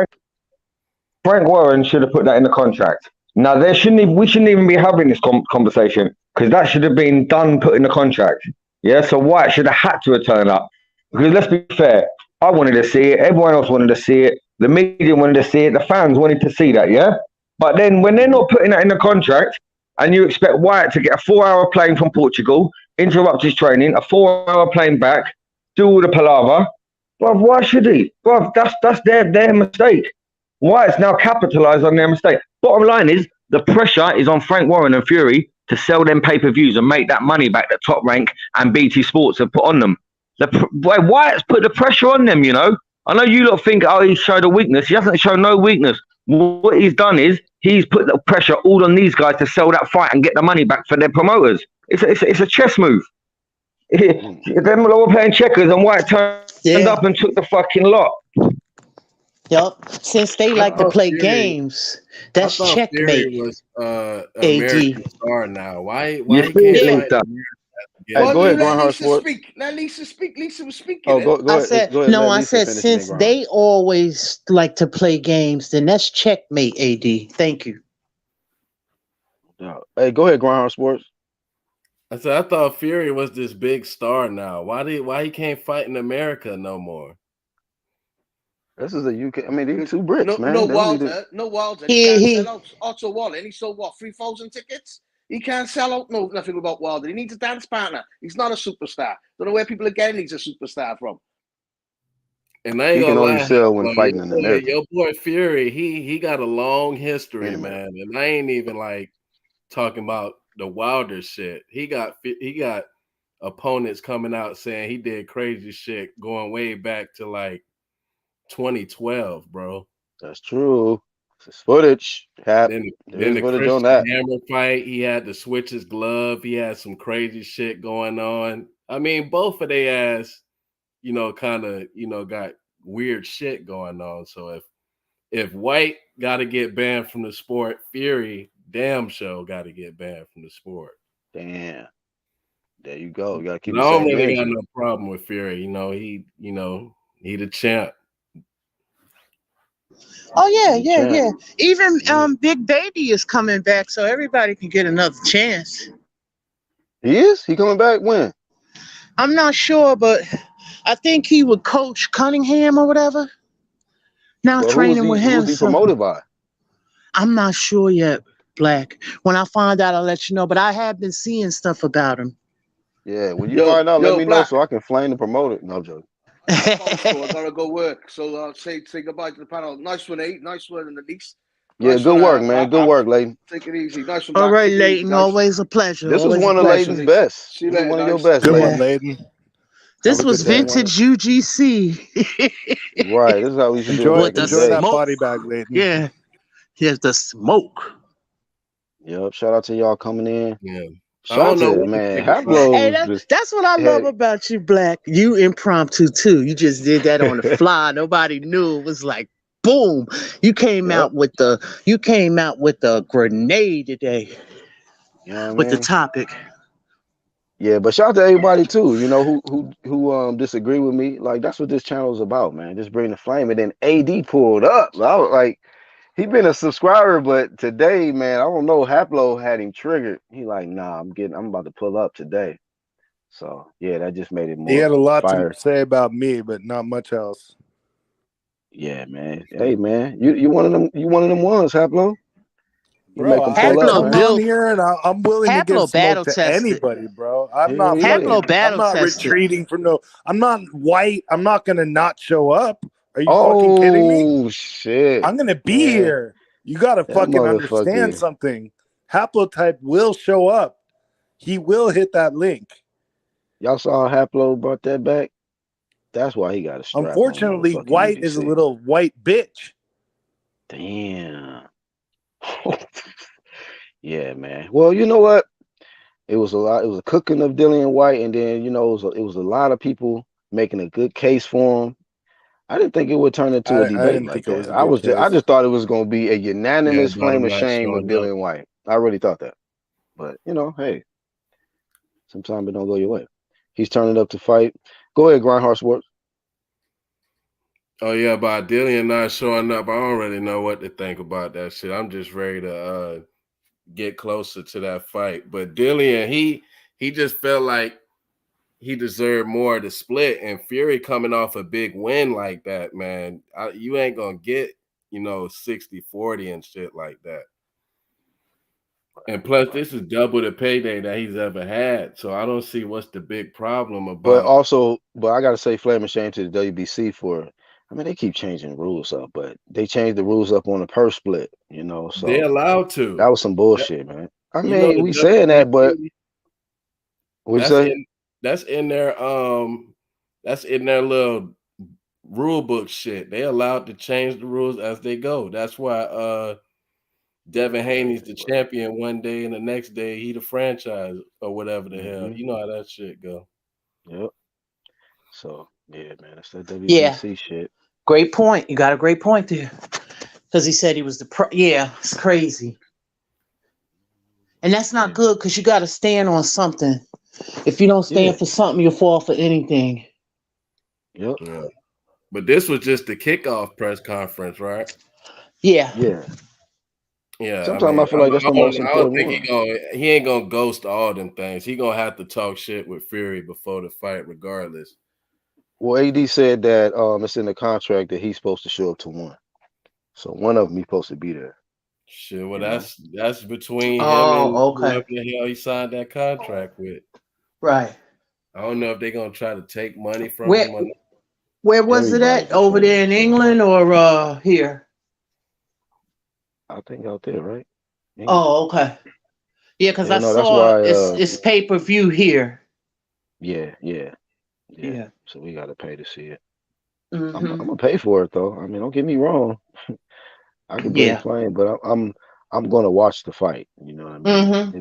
Frank Warren should have put that in the contract. Now we shouldn't even be having this conversation because that should have been done, put in the contract. Yeah, so Whyte should have had to return up. Because let's be fair, I wanted to see it, everyone else wanted to see it, the media wanted to see it, the fans wanted to see that, yeah? But then when they're not putting that in the contract and you expect Whyte to get a 4-hour plane from Portugal, interrupt his training, a 4-hour plane back, do all the palaver, bruv, why should he? Bruv, that's their mistake. Whyte's now capitalised on their mistake. Bottom line is, the pressure is on Frank Warren and Fury to sell them pay-per-views and make that money back that Top Rank and BT Sports have put on them. Whyte's put the pressure on them, you know. I know you lot think, oh, he showed a weakness. He hasn't shown no weakness. What he's done is he's put the pressure all on these guys to sell that fight and get the money back for their promoters. It's a chess move. Them were playing checkers and Whyte turned up and took the fucking lot. Yup. Since they like to play games, that's checkmate. Fury was American star now. Why you can't Well, go ahead, let Lisa speak. Let Lisa speak. Lisa was speaking. Oh, go ahead. I said since they always like to play games, then that's checkmate, AD. Thank you. Hey, go ahead, Grindhard Sports. I said I thought Fury was this big star now. Why he can't fight in America no more? This is a UK. I mean, these two Brits, man. No Wilder. He can't sell out Otto Wall, and he sold what 3,000 tickets. He can't sell out nothing about Wilder. He needs a dance partner. He's not a superstar. Don't know where people are getting he's a superstar from. And I ain't he gonna can only lie, sell when fighting in America. Your boy Fury, he got a long history, man. And I ain't even like talking about the Wilder shit. He got opponents coming out saying he did crazy shit going way back to like 2012, bro. That's true. It's footage. Then the footage Christian on that. Hammer fight, he had to switch his glove. He had some crazy shit going on. I mean, both of their ass, kind of, got weird shit going on. So if Whyte got to get banned from the sport, Fury damn show got to get banned from the sport. Damn. There you go. You got to keep. I don't really got no problem with Fury. He the champ. Oh yeah. Even Big Baby is coming back, so everybody can get another chance. He is? He coming back when? I'm not sure, but I think he would coach Cunningham or whatever. Now training with him. Who's he promoted by? I'm not sure yet, Black. When I find out, I'll let you know. But I have been seeing stuff about him. Yeah, when you find out, let me know so I can flame the promoter. No, I'm joking. I gotta go work. So say goodbye to the panel. Nice one, Nate. Nice one in the least. Yeah, good work, man. Good work, Leighton. Take it easy. Nice one. All right, Leighton. Always a pleasure. This was one of Leighton's best. See you later, one of your best. Good one, Leighton. This was vintage UGC. Right. This is how we should do it. Enjoy that body bag, Leighton. Yeah. Here's the smoke. Yep. Shout out to y'all coming in. Yeah. I don't know Shante, what to man, think about. Hey, Haplo just that's what I love had about you, Black. You impromptu too. You just did that on the fly. Nobody knew. It was like boom. You came yep. out with the grenade today You know what I with the mean? topic. Yeah, but shout out to everybody too, you know, who disagree with me. Like that's what this channel is about, man. Just bring the flame. And then AD pulled up. I was like, he been a subscriber, but today, man, I don't know. Haplo had him triggered. He like, nah, I'm about to pull up today. So yeah, that just made it He more had a lot to fire. say about me, but not much else. Yeah, man. Hey, man, you one of them ones, Haplo. You Bro, make them I pull up, Haplo come man. on built here and I'm willing to give Haplo smoke battle to tested. anybody, bro. I'm Hell not yeah. Haplo fucking, I'm battle not tested. retreating from no, I'm not white. I'm not going to not show up. Are you fucking kidding me? Oh shit, I'm going to be man. here. You got to That fucking understand motherfucker. something. Haplotype will show up. He will hit that link. Y'all saw Haplo brought that back. That's why he got a strap on Unfortunately, motherfucking white is a UDC. little white bitch. Damn. Yeah, man. Well, you know what? It was a lot. It was a cooking of Dillian Whyte, and then you know it was a lot of people making a good case for him. I didn't think it would turn into a I debate didn't like think it was that. a good I case. just thought it was going to be a Yeah, unanimous about him flame of not shame with showing up. Dillian Whyte. I really thought that, but you know, hey, sometimes it don't go your way. He's turning up to fight. Go ahead, Grindhard Sports. Oh yeah, about Dillian not showing up. I don't really know what to think about that shit. I'm just ready to get closer to that fight. But Dillian, he just felt like he deserved more to split. And Fury coming off a big win like that, man, you ain't gonna get 60-40 and shit like that. And plus, this is double the payday that he's ever had. So I don't see what's the big problem But about. also, I got to say, flame of shame to the WBC for. I mean, they keep changing rules up, but they changed the rules up on the purse split. You know, They're so allowed to. that was some bullshit, man. I mean, we The saying that, but WBC, what you say? that's in their little rule book shit. They allowed to change the rules as they go. That's why Devin Haney's the champion one day and the next day he the franchise or whatever the hell. You know how that shit go. Yep. So yeah, man, that's that Yeah. WBC shit. Great point. You got a great point there. Because he said he was yeah, it's crazy. And that's not good because you got to stand on something. If you don't stand for something, you'll fall for anything. Yep. Yeah. But this was just the kickoff press conference, right? Yeah. Yeah. Yeah. Sometimes I feel like that's the most I don't important think one. he ain't gonna ghost all them things. He gonna have to talk shit with Fury before the fight, regardless. Well, AD said that it's in the contract that he's supposed to show up to one. So one of them he's supposed to be there. Shit, well, that's between him and whoever the hell he signed that contract with. Right. I don't know if they're gonna try to take money from him or not. Where was it at? Over there in England or here? I think out there, right? England. Oh, okay. Yeah, because I that's saw why, it's pay-per-view here. Yeah. So we gotta pay to see it. Mm-hmm. I'm gonna pay for it though. I mean, don't get me wrong. I can bring flame, but I'm gonna watch the fight. You know what I mean? Mm-hmm.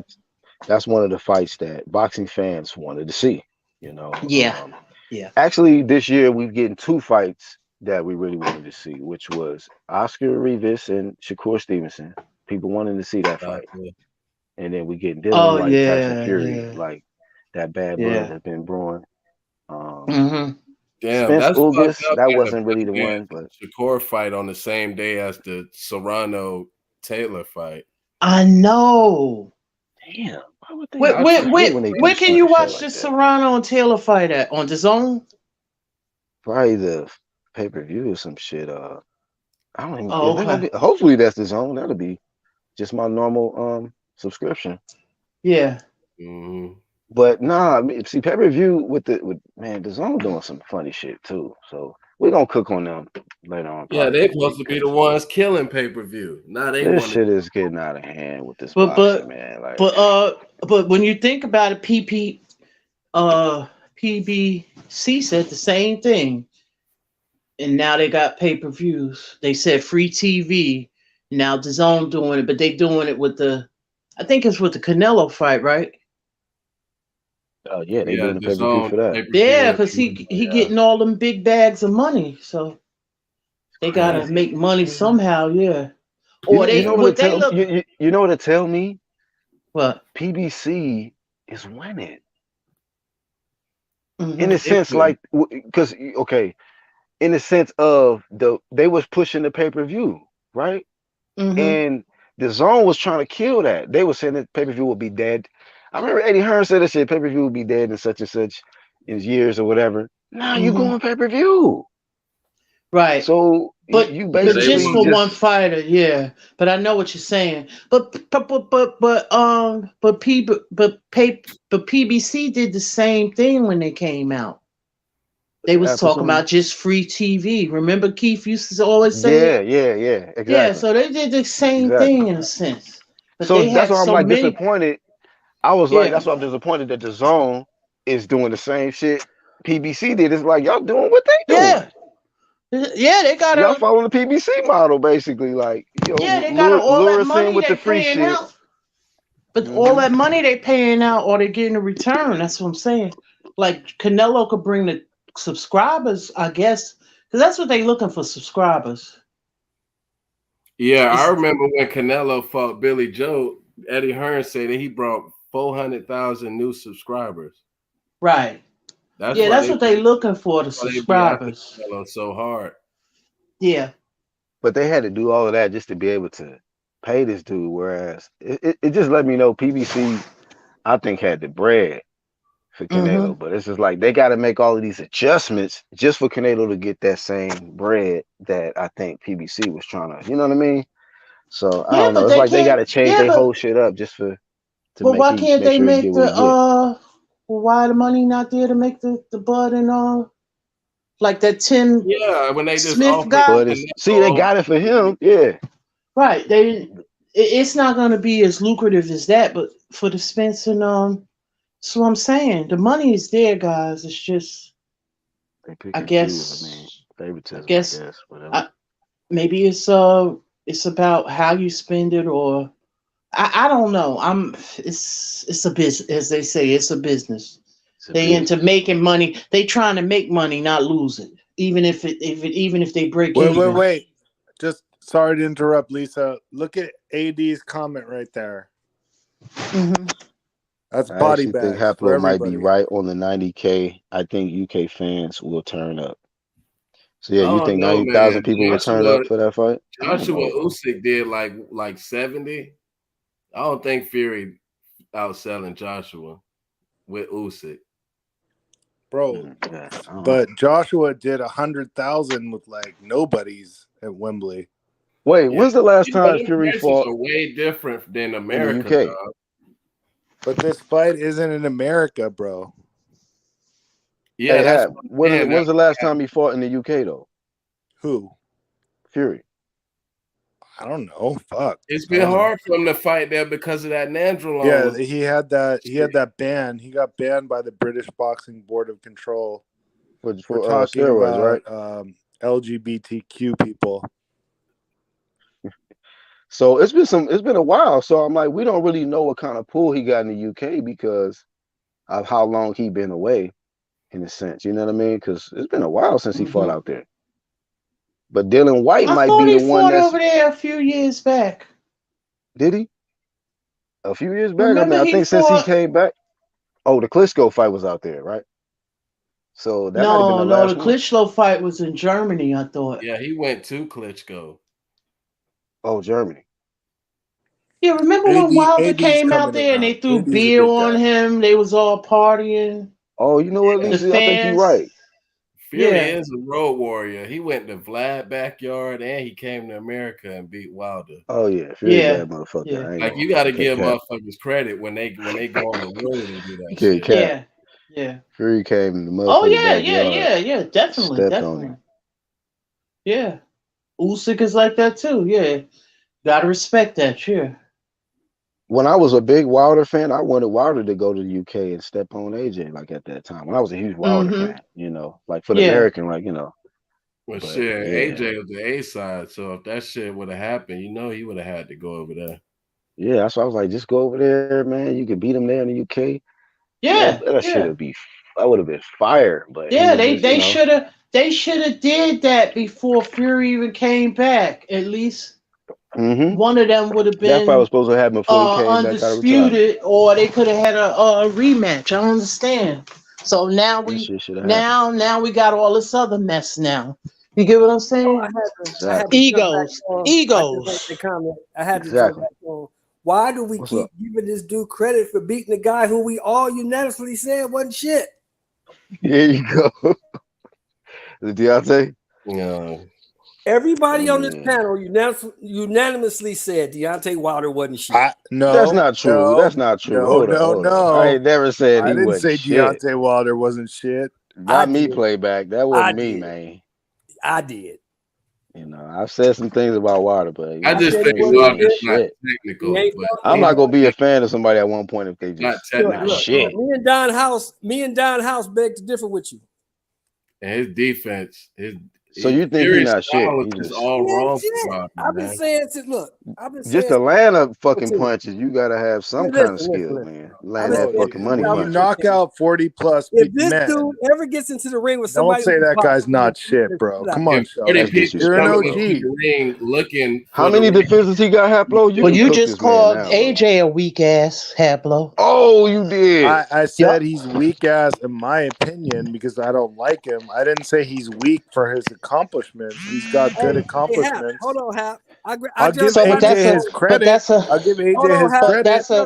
That's one of the fights that boxing fans wanted to see. You know. Yeah. Actually, this year we're getting two fights that we really wanted to see, which was Oscar Rivas and Shakur Stevenson. People wanting to see that fight, and then we getting Dillian Whyte, Tyson Fury, like that bad blood that's been brewing. Damn, Spence that's Ugas, fucked up. that wasn't really the one, but Shakur fight on the same day as the Serrano Taylor fight. I know. Damn. Why would they? Where can you watch the Serrano and Taylor fight at? On DAZN? Probably the pay-per-view or some shit. I don't even. Okay. Hopefully that's DAZN. That'll be just my normal subscription. Yeah. Mm-hmm. But nah, see pay-per-view with DAZN doing some funny shit too. So we're gonna cook on them later on. Yeah, they're supposed to be the ones killing pay-per-view. Now this shit is getting out of hand with this but boxing, man. Like, but when you think about it, PBC said the same thing. And now they got pay-per-views. They said free TV. Now DAZN doing it, but they doing it with I think it's with the Canelo fight, right? Oh yeah, they Yeah, doing the the pay-per-view zone for that. Yeah, pay-per-view. because he getting all them big bags of money, so they gotta Crazy. make money somehow. Yeah, You or know, you they know what it what they tell look you know what it tell me? what. PBC is winning. In Mm-hmm. a sense, like, because okay, in the sense of they was pushing the pay-per-view, right? Mm-hmm. And the zone was trying to kill that. They were saying that pay-per-view would be dead. I remember Eddie Hearn said that shit, pay-per-view would be dead in such and such in years or whatever. Now you Mm-hmm. going pay-per-view. Right. So But you Yeah, they just basically want for one just fighter, yeah. But I know what you're saying. But PBC did the same thing when they came out. They was talking absolutely. about just free TV. Remember Keith used to always say Yeah, it? yeah, Yeah, exactly. so they did the same Exactly. thing in a sense. But So they that's had why I'm so like many. disappointed. I was like, Yeah. that's why I'm disappointed that the zone is doing the same shit PBC did. It's like y'all doing what they doing. Yeah. Yeah, they got Y'all a following the PBC model, basically. Like, yeah, they got all lure that us in money with the they free paying shit. out. But all Hmm that money they paying out, or they getting a return. That's what I'm saying. Like Canelo could bring the subscribers, I guess, because that's what they looking for, subscribers. Yeah, I It's remember when Canelo fought Billy Joe, Eddie Hearn said that he brought 400,000 new subscribers. right. That's Yeah, why that's they what they looking for, the be after subscribers. Canelo so hard. Yeah. But they had to do all of that just to be able to pay this dude. Whereas it just let me know PBC, I think, had the bread for Mm-hmm. Canelo. But it's just like they got to make all of these adjustments just for Canelo to get that same bread that I think PBC was trying to, you know what I mean? So I Yeah, don't know. but It's they like they got can't. to change Yeah, their but whole shit up just to but why can't make they sure he get make what he the get. well, why the money not there to make the bud and all? Like that Tim Yeah, when they just Smith offered guy? But it's see, they Canelo, got it for him. Yeah. Right. It's not going to be as lucrative as that, but for the Spence and that's what I'm saying. The money is there, guys. It's just, They pick I and choose. I mean, guess, I favoritism, I guess, guess, whatever. I, maybe it's about how you spend it, or I don't know. It's a business, as they say. It's a business. It's a They into business. making money. They trying to make money, not lose it. Even if they break even. Wait. Just sorry to interrupt, Lisa. Look at AD's comment right there. Hmm. That's I body actually think bags for Haplo might be everybody. right on the 90K. I think UK fans will turn up. So yeah, I you don't think know, 90,000 man. people will turn up for that fight? I don't Joshua know, bro. Usyk did like 70. I don't think Fury outselling Joshua with Usyk. Bro, Yeah, I don't know. but Joshua did 100,000 with like nobodies at Wembley. Wait, Yeah, when's the last but time them Fury prices fought are way different than in the America, UK? dog. But this fight isn't in America, bro. Hey, Yeah, that's Hap, what I'm saying. when's the last time he fought in the UK though? Who? Fury. I don't know. Fuck. It's I been don't know. hard for him to fight there because of that Yeah, nandrolone. he had that ban. He got banned by the British Boxing Board of Control. For We're talking steroids, right? about LGBTQ people. So it's been a while. So I'm like, we don't really know what kind of pull he got in the UK because of how long he been away, in a sense. You know what I mean? Because it's been a while since he fought Hmm. out there. But Dillian Whyte I might thought be he the one fought that's over there a few years back. did he? A few years back. I Remember mean, I he think since he fought? came back. Oh, the Klitschko fight was out there, right? So that might have been No, the no, last the one. Klitschko fight was in Germany, I thought. Yeah, he went to Klitschko. Oh, Germany. Yeah, remember when Wilder AD's came out coming there and they around. threw AD's a beer good on guy. him? They was all partying. Oh, you know what, Yeah. The Lisa? I think you're fans. right. Fury Yeah. is a road warrior. He went to Vlad backyard and he came to America and beat Wilder. Oh yeah, Fury Yeah. bad motherfucker. Yeah. I ain't Like gonna you got to can't give cap. motherfuckers credit when they go on the road and do You that can't shit. cap. Yeah. Yeah. Fury came in the Oh motherfucker yeah, yeah, backyard, yeah, yeah. Definitely, stepped on him. definitely. Yeah. Usyk is like that too. Yeah. Gotta respect that, yeah. When I was a big Wilder fan, I wanted Wilder to go to the UK and step on AJ like at that time. When I was a huge Wilder Mm-hmm. fan, like for the Yeah. American, Well, But shit, yeah, AJ was the A side, so if that shit would have happened, he would have had to go over there. yeah. That's why I was like, just go over there, man. You can beat him there in the UK. Yeah, that should have been. That would have been fire. But yeah. it was just, They should have did that before Fury even came back. At least one of them would have That fight been was supposed to happen before he came back out of retirement. undisputed, or they could have had a rematch. I don't understand. So now That we shit should have happened. now we got all this other mess now. You get what I'm saying? I had to Exactly. jump back Egos, on. I just made egos. the comment. I had to jump Exactly. back on. Why do we What's keep up? giving this dude credit for beating the guy who we all unanimously said wasn't shit? Here you go. The Deontay. Yeah. Everybody on this panel unanimously said Deontay Wilder wasn't shit. That's not true. That's not true. Hold on. I ain't never said I he didn't wasn't say shit. Deontay Wilder wasn't shit. Not me, playback. That wasn't me, man. I did. You know, I've said some things about Wilder, but I just think Wilder's not technical. But I'm not gonna be a fan of somebody at one point if they not just technical. not shit. Me and Don House beg to differ with you. And his defense, So you think he's not shit? He Is just all wrong. I've been saying since just to land a fucking punches, you gotta have some kind of skill, man. Land that fucking money When you punch. knock out 40+ If big this men, dude ever gets into the ring with don't somebody, say that guy's not shit, bro. Come on, Sheldon. That's You're an disrespectful. OG. Ring looking. How many defenses he got, Haplo? You Well, can you cook just this man called now, bro. AJ a weak ass, Hablo. Oh, you did. I said he's weak ass in my opinion because I don't like him. I didn't say he's weak for his accomplishments. He's got good accomplishments. Hold on, Hap. I'll give So, but AJ his credit. I'll give AJ his credit. That's a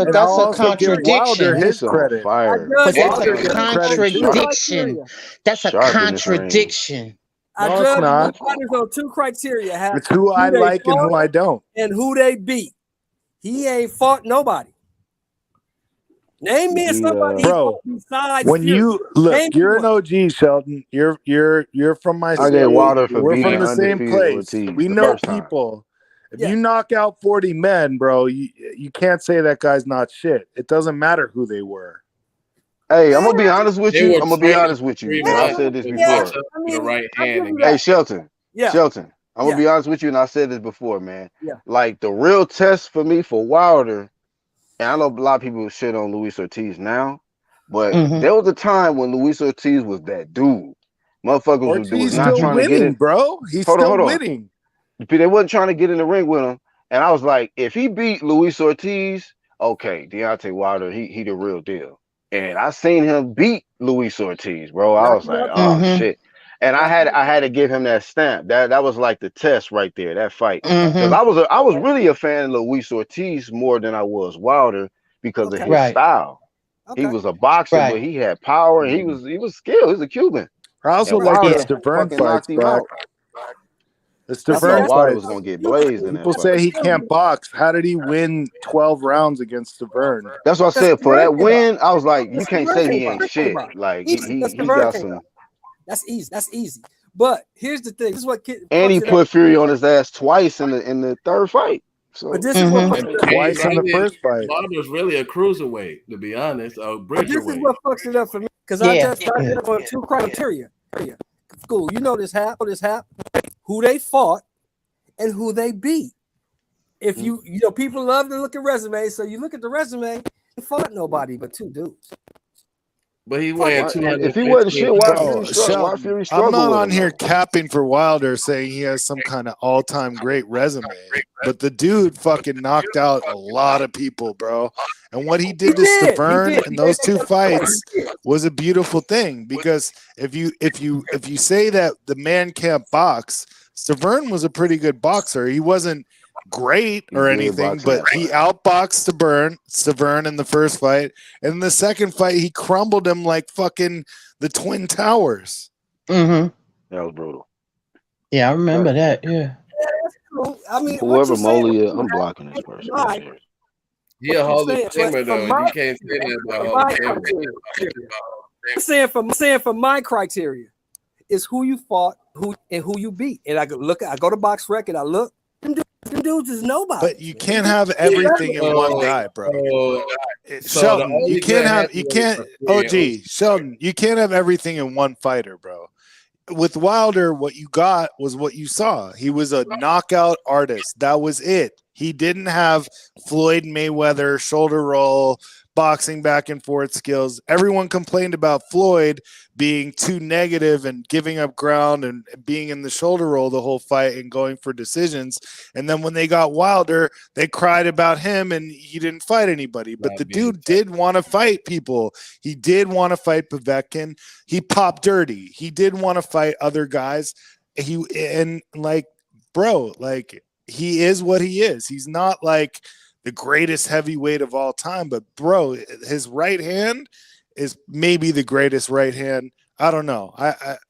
And I'll also give Wilder contradiction. his credit. But that's Wilder a gets credit too. contradiction. That's a contradiction. I No, it's judge not. fighters on two criteria: Hap. It's who I they like and who fought I don't. and who they beat. He ain't fought nobody. Name me somebody bro. besides When Fury. you look, Name you're me an OG, Sheldon. You're from my I city. gave Wilder for We're beating from the same undefeated place. Ortiz We the know first time. people. If you knock out 40 men, bro, you can't say that guy's not shit. It doesn't matter who they were. Hey, I'm gonna be honest with They you. were I'm gonna be honest with you, three and I men said this to before. punch up with the right hand and Hey, got Shelton. Yeah. Shelton. I'm gonna Yeah. be honest with you, and I said this before, man. Yeah. Like the real test for me for Wilder, and I know a lot of people shit on Luis Ortiz now, but there was a time when Luis Ortiz was that dude. Motherfuckers was Ortiz not still trying to get winning, in. bro. He's Hold still on. winning. They wasn't trying to get in the ring with him, and I was like, if he beat Luis Ortiz, okay, Deontay Wilder, he the real deal. And I seen him beat Luis Ortiz, bro. I was like, oh shit. And I had to give him that stamp. That was like the test right there, that fight. Because I was really a fan of Luis Ortiz more than I was Wilder because of his style. He was a boxer, but he had power and he was skilled. He was a Cuban. I also And like Wilder the Stavern fucking fights, knocked him bro. out. The I thought Stavern Wilder fights. was gonna get blazed in that People fight. say he can't box. How did he win 12 rounds against Stavern? That's what I said. For that win, I was like, you can't say he ain't shit. Like he got some. That's easy. That's easy. But here's the thing. This is what And he put Fury on his ass twice in the third fight. So but this is what twice in the first fight. Wilder's really a cruiserweight, to be honest. But this is what fucks it up for me because I just started up on two criteria. Cool, you know this hap, who they fought and who they beat. If you know, people love to look at resumes, so you look at the resume, he fought nobody but two dudes. But he weighing 200. If he wasn't shit, why Fury struggle? I'm not with on him, here though? capping for Wilder saying he has some kind of all-time great resume, but the dude fucking knocked out a lot of people, bro. And what he did to Stavern in those two fights was a beautiful thing because if you say that the man can't box, Stavern was a pretty good boxer. He wasn't great or anything, but he outboxed Stavern in the first fight, and in the second fight he crumbled him like fucking the Twin Towers. That was brutal. Yeah, I remember that. Yeah. I mean, Whoever Molly is, I'm blocking this person. He a Hall of Famer though. You can't say that about Hall of Famer. I'm saying for my criteria is who you fought, who you beat, and I go to Box Rec and I look. Them dudes is nobody. But you can't have everything in one guy, bro. Sheldon, you can't have everything in one fighter, bro. With Wilder, what you got was what you saw. He was a knockout artist. That was it. He didn't have Floyd Mayweather shoulder roll, boxing back and forth skills. Everyone complained about Floyd being too negative and giving up ground and being in the shoulder roll the whole fight and going for decisions. And then when they got Wilder, they cried about him and he didn't fight anybody. But the dude did want to fight people. He did want to fight Povetkin. He popped dirty. He did want to fight other guys. He is what he is. He's not like the greatest heavyweight of all time, but bro, his right hand is maybe the greatest right hand. I don't know.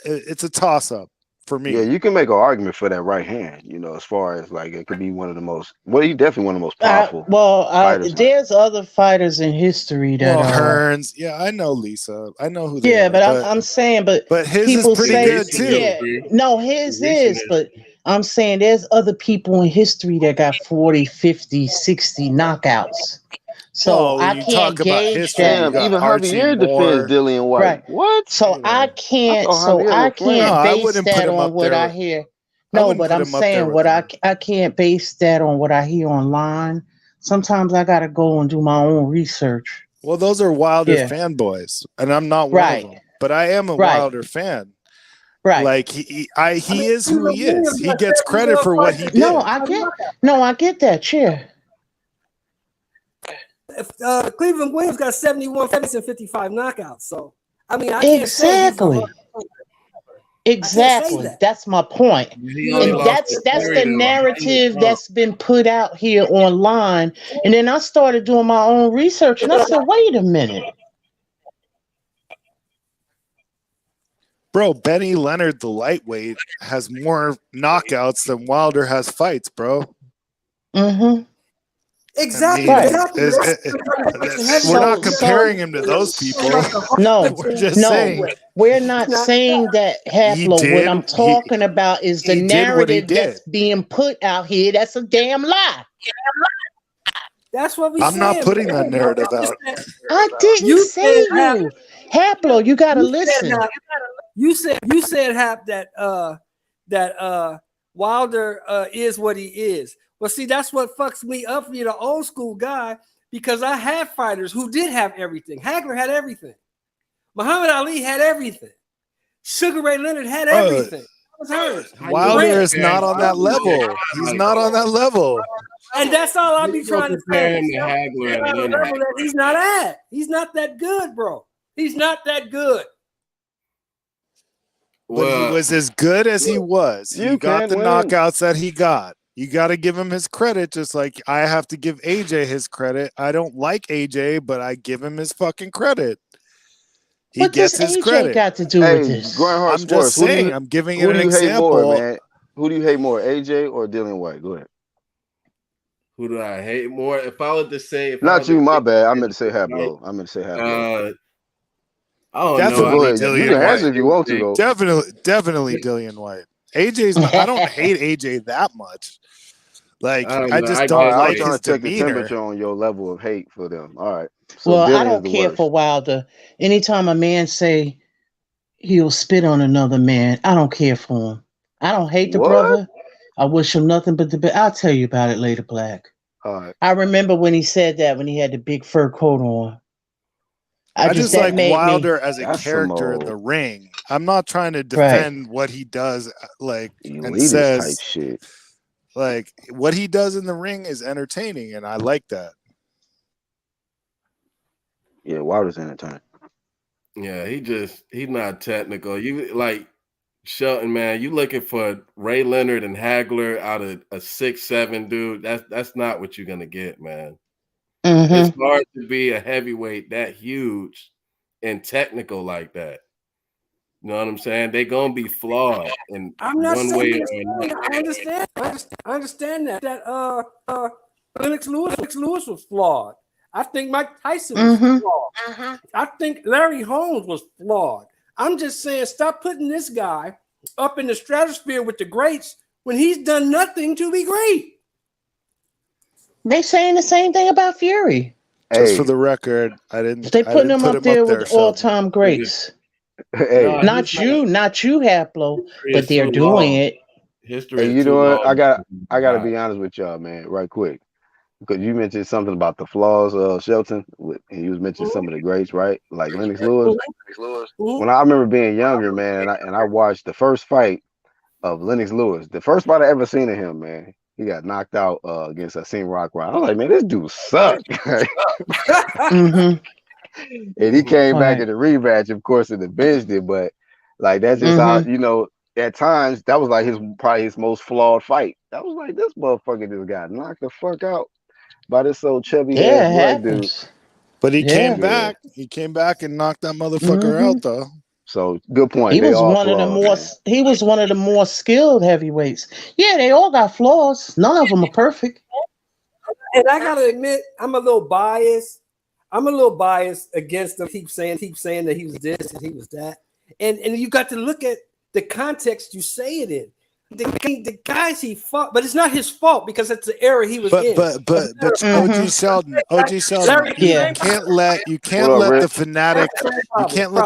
It's a toss up for me. Yeah, you can make an argument for that right hand, you know, as far as like it could be one of the most, well, he's definitely one of the most powerful fighters. There's other fighters in history that Hearns. Yeah, I know Lisa. I know who they are. Yeah, but I'm saying, but his people is pretty say, good too. Yeah, no, his is, but I'm saying there's other people in history that got 40, 50, 60 knockouts. So I can't gauge that. Even Javier defends Dillian Whyte. Right. What? So I can't base that on what I hear. No, but I'm saying what I can't base that on what I hear online. Sometimes I gotta go and do my own research. Well, those are Wilder fanboys, and I'm not one of them. But I am a Wilder fan. Right. Like he is who he is. He gets credit for what he did. No, I get that. Yeah. Cleveland Williams got 71 fights and 55 knockouts. So I mean, Exactly. That's my point. And that's the narrative that's been put out here online. And then I started doing my own research and I said, wait a minute. Bro, Benny Leonard, the lightweight, has more knockouts than Wilder has fights, bro. Mm-hmm. Exactly. We're not comparing him to those people. No, we're just saying. We're not saying that, Haplo. What I'm talking about is the narrative that's being put out here. That's a damn lie. That's what we. I'm not putting that narrative out. I didn't say you, Haplo. You gotta listen. You said Hap that Wilder is what he is. Well, see, that's what fucks me up, the old school guy, because I had fighters who did have everything. Hagler had everything. Muhammad Ali had everything. Sugar Ray Leonard had everything. That was hers. Wilder is not on that level. He's not on that level. And that's all I be trying to say. Hagler he's not at. He's not that good, bro. He's not that good. But he was as good as he was. He got the knockouts that he got. You got to give him his credit, just like I have to give AJ his credit. I don't like AJ, but I give him his fucking credit. He gets his credit. Got to do with this? I'm just saying. I'm giving it an example. Man? Who do you hate more, AJ or Dillian Whyte? Go ahead. Who do I hate more? If I were to say, not you, my bad. I meant to say Haplo. Definitely Dillian you can Whyte. answer if you want to, though. Definitely Dillian Whyte. AJ's. I don't hate AJ that much. Like I just don't like his check demeanor. the temperature on your level of hate for them. All right. So well, I don't care for Wilder. Anytime a man say he'll spit on another man, I don't care for him. I don't hate the brother. I wish him nothing but the best. I'll tell you about it later, Black. All right. I remember when he said that when he had the big fur coat on. I just like Wilder as a character in the ring. I'm not trying to defend what he does, and says type shit. Like what he does in the ring is entertaining, and I like that. Yeah, Wilder's entertaining. Yeah, he's not technical. You like Shelton, man. You looking for Ray Leonard and Hagler out of a 6'7" dude? That's not what you're gonna get, man. Mm-hmm. It's hard to be a heavyweight that huge and technical like that. You know what I'm saying? They're gonna be flawed in one way or another. I understand that. That Lennox Lewis was flawed. I think Mike Tyson was flawed. I think Larry Holmes was flawed. I'm just saying, stop putting this guy up in the stratosphere with the greats when he's done nothing to be great. They saying the same thing about Fury. Just for the record, I didn't. They putting him up there with all-time greats. Hey, not you, Haplo, but they're doing it. History. Hey, you know what? I gotta be honest with y'all, man, right quick. because you mentioned something about the flaws of Shelton, and you was mentioning some of the greats, right? Like Lennox Lewis. When I remember being younger, man, and I watched the first fight of Lennox Lewis, the first fight I ever seen of him, man. He got knocked out against Asim Rockround. I was like, man, this dude sucked. Mm-hmm. And he came back in the rematch, of course, in the bench did, but like that's just how, you know, at times that was like probably his most flawed fight. That was like, this motherfucker just got knocked the fuck out by this old chubby ass black dude. But he came back. He came back and knocked that motherfucker out, though. So good point. He was one of the more. He was one of the more skilled heavyweights. Yeah, they all got flaws. None of them are perfect. And I gotta admit, I'm a little biased. Against him. Keep saying that he was this and he was that. And you got to look at the context you say it in. The guys he fought, but it's not his fault because it's the era he was in. But OG Sheldon, you can't let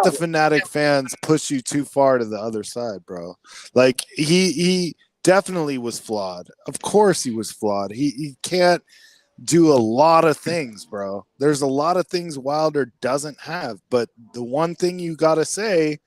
the fanatic fans push you too far to the other side, bro. Like he definitely was flawed. Of course he was flawed. He can't do a lot of things, bro. There's a lot of things Wilder doesn't have, but the one thing you gotta say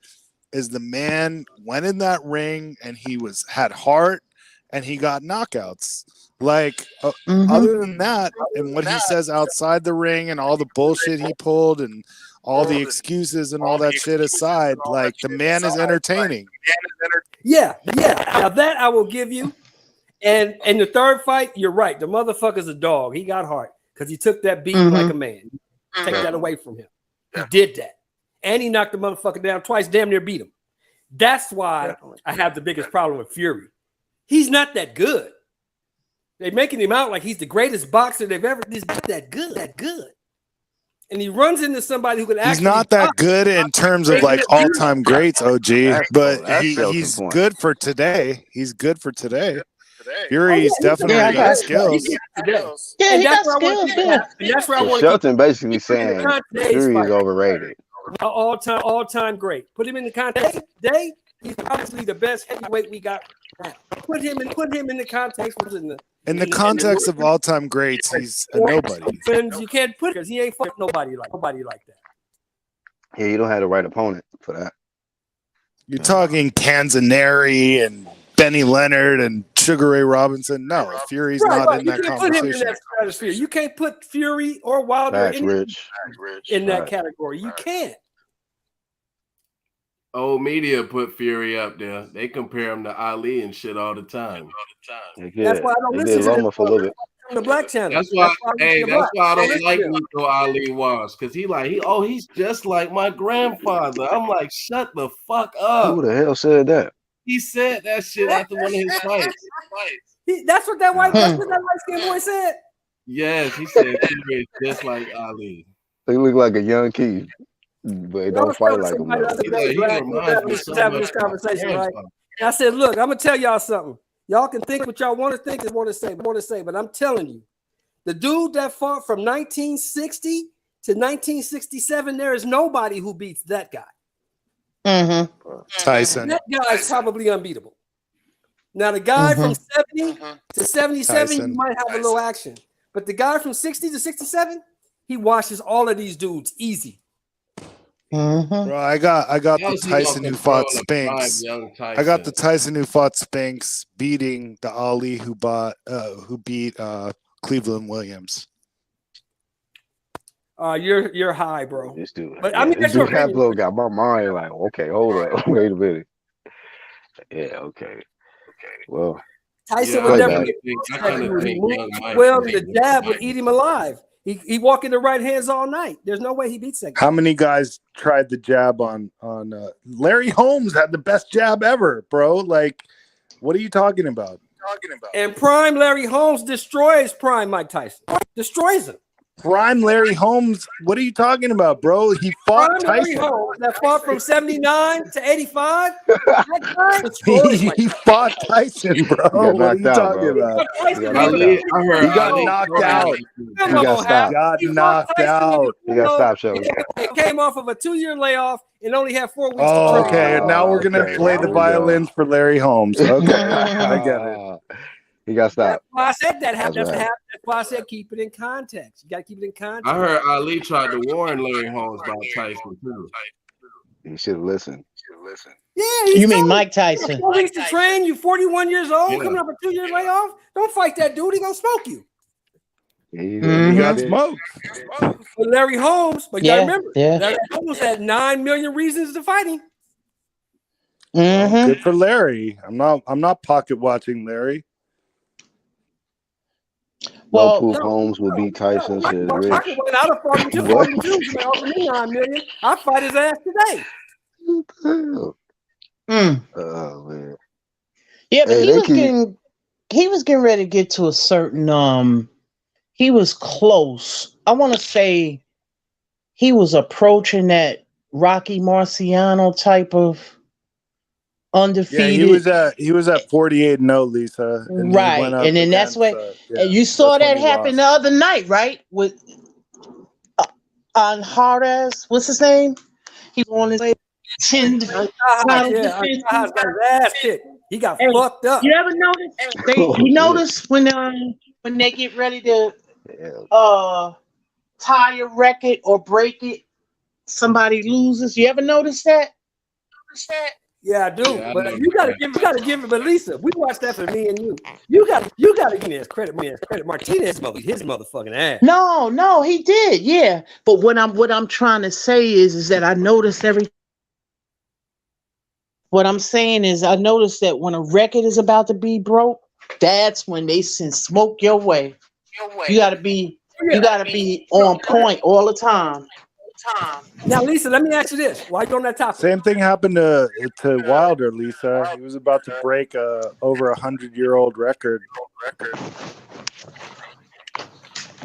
is the man went in that ring and he had heart and he got knockouts. Like other than that, and what he says outside the ring and all the bullshit he pulled and all the excuses and all that shit aside, like the man is entertaining. Yeah. Now that I will give you. And in the third fight, you're right. The motherfucker's a dog. He got heart because he took that beating like a man. Take that away from him. He did that. And he knocked the motherfucker down twice, damn near beat him. That's why I have the biggest problem with Fury. He's not that good. They're making him out like he's the greatest boxer they've ever. He's not that good. And he runs into somebody who can actually. He's not that good in terms of like all-time greats, OG, but he's good for today. He's good for today. Fury's definitely got skills. Yeah, he got skills. And that's where I want Shelton basically saying Fury is overrated. All-time great. Put him in the context today. He's obviously the best heavyweight we got now. Put him in the context. In the context of all-time greats, he's a nobody. You can't put it because he ain't fucking nobody like that. Yeah, you don't have the right opponent for that. You're talking Canzoneri and Benny Leonard and Sugar Ray Robinson. No, Fury's not in that conversation. You can't put Fury or Wilder in that Right. category. You can't. Old media put Fury up there. They compare him to Ali and shit all the time. That's why I don't listen to Loma for a little bit. on the Black channel. That's why I don't like Nico Ali was, because he's just like my grandfather. I'm like, shut the fuck up. Who the hell said that? He said that shit after one of his fights. That's what that white skin boy said. Yes, he said Fury is just like Ali. They look like a young kid, but they don't fight like him. Having this conversation, right? And I said, look, I'm gonna tell y'all something. Y'all can think what y'all want to think and want to say, but I'm telling you, the dude that fought from 1960 to 1967, there is nobody who beats that guy. Tyson. That guy is probably unbeatable. Now, the guy from 70 to 77, you might have a little action. But the guy from 60 to 67, he washes all of these dudes easy. Bro, I got the Tyson who fought Spinks. I got the Tyson who fought Spinks beating the Ali who beat Cleveland Williams. You're high, bro. This dude, but I mean, this dude Hablo got my mind like, okay, hold up, wait a minute. Yeah, okay. Well, Tyson would never get well. The jab would eat him alive. He walk in the right hands all night. There's no way he beats that guy. How many guys tried the jab on Larry Holmes had the best jab ever, bro? Like, what are you talking about? And prime Larry Holmes destroys prime Mike Tyson. Destroys him. Prime Larry Holmes, what are you talking about, bro? He fought prime Tyson. Larry Holmes that fought from 79 to 85. He fought Tyson, bro. What are you talking about? He got knocked out. He got stopped. He got stopped, Shelby. He came off of a 2-year layoff and only had 4 weeks. Oh, okay. Now we're gonna play the violins for Larry Holmes. Okay, I get it. He got stopped. That's why I said that That's happened. what That's happened. why I said keep it in context. You got to keep it in context. I heard Ali tried to warn Larry Holmes about Tyson too. You should have listened. Yeah, You mean Mike Tyson? Weeks to train. You 41 years old, Yeah. coming up for 2 years layoff. Don't fight that dude. He gonna smoke you. Yeah, he He got did. smoked. But Larry Holmes, but you Yeah, gotta remember, yeah. Larry Holmes had 9 million reasons to fight him. Mm-hmm. Good for Larry. I'm not pocket watching Larry. Well, Proof Holmes will beat Tyson, said Rich. I went out of 42. What? 42. You may offer me 9 million. I'll fight his ass today. Oh man. Yeah, but Hey, he was getting ready to get to a certain he was close. I want to say he was approaching that Rocky Marciano type of undefeated. Yeah, he was at 48-0, Lisa. And right. he went up And then that's against, what and you saw that happen the other night, right? With on Hardaz, what's his name? He won his 10 got his ass kicked. He got fucked up. You ever notice? You notice when they get ready to tie a record or break it, somebody loses. You ever notice that? Yeah, I do. Yeah, I but know. you gotta give it. But Lisa, we watched that for me and you. You gotta give me his credit. Martinez his motherfucking ass. No, he did. Yeah, but what I'm trying to say is that I noticed every. What I'm saying is I noticed that when a record is about to be broke, that's when they send smoke your way. You gotta be on point all the time. Now, Lisa, let me ask you this: why you on that topic? Same thing happened to Wilder, Lisa. He was about to break a over 100-year-old record.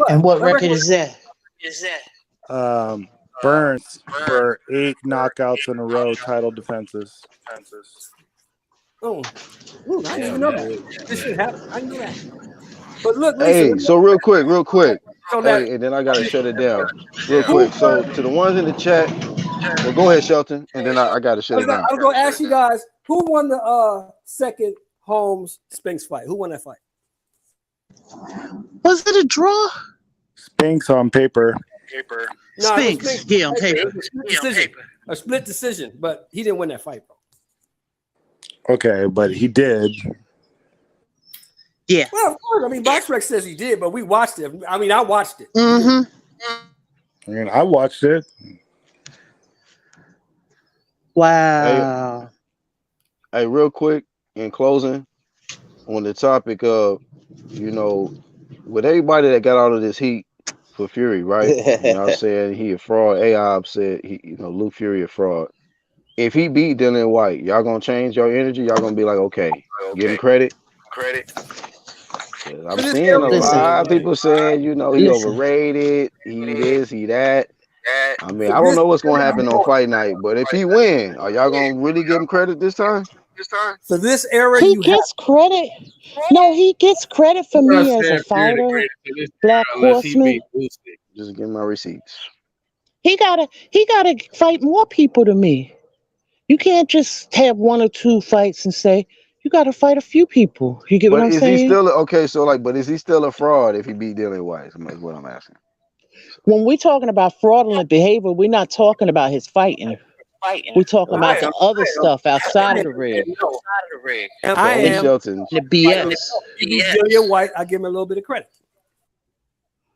And what record is that? Burns for 8 knockouts in a row, title defenses. I didn't even know that. This shit happened. I didn't know that. But look, Lisa. Hey, so real quick. So that, Hey, and then I gotta shut it down real quick. So to the ones in the chat, well, go ahead, Shelton, and then I gotta shut it down. I was gonna ask you guys who won the second Holmes Spinks fight. Who won that fight? Was it a draw? Spinks on paper. No, Spinks. Yeah, on paper. A split decision, but he didn't win that fight, bro. Okay, but he did. Yeah. Well, of course. I mean, BoxRec says he did, but we watched it. I mean, I watched it. Mm-hmm. I mean, I watched it. Wow. Hey, real quick, in closing, on the topic of, with everybody that got out of this heat for Fury, right? I'm saying he a fraud. AOB said Luke Fury a fraud. If he beat Dillian Whyte, y'all gonna change your energy? Y'all gonna be like, okay, give him credit. I'm seeing a lot of people saying, he overrated, he this, he that. I mean, I don't know what's gonna happen on fight night, but if he win, are y'all gonna really give him credit this time? For this era, he gets credit. No, he gets credit for me as a fighter. Black Horseman. Just give my receipts. He gotta fight more people to me. You can't just have 1 or 2 fights and say you got to fight a few people. You get what I'm saying? He still okay? So but is he still a fraud if he beat Dillian Whyte? That's what I'm asking. When we're talking about fraudulent behavior, we're not talking about his fighting. We're talking about the other stuff outside of the ring. I am the BS. Dillian Whyte, I give him a little bit of credit.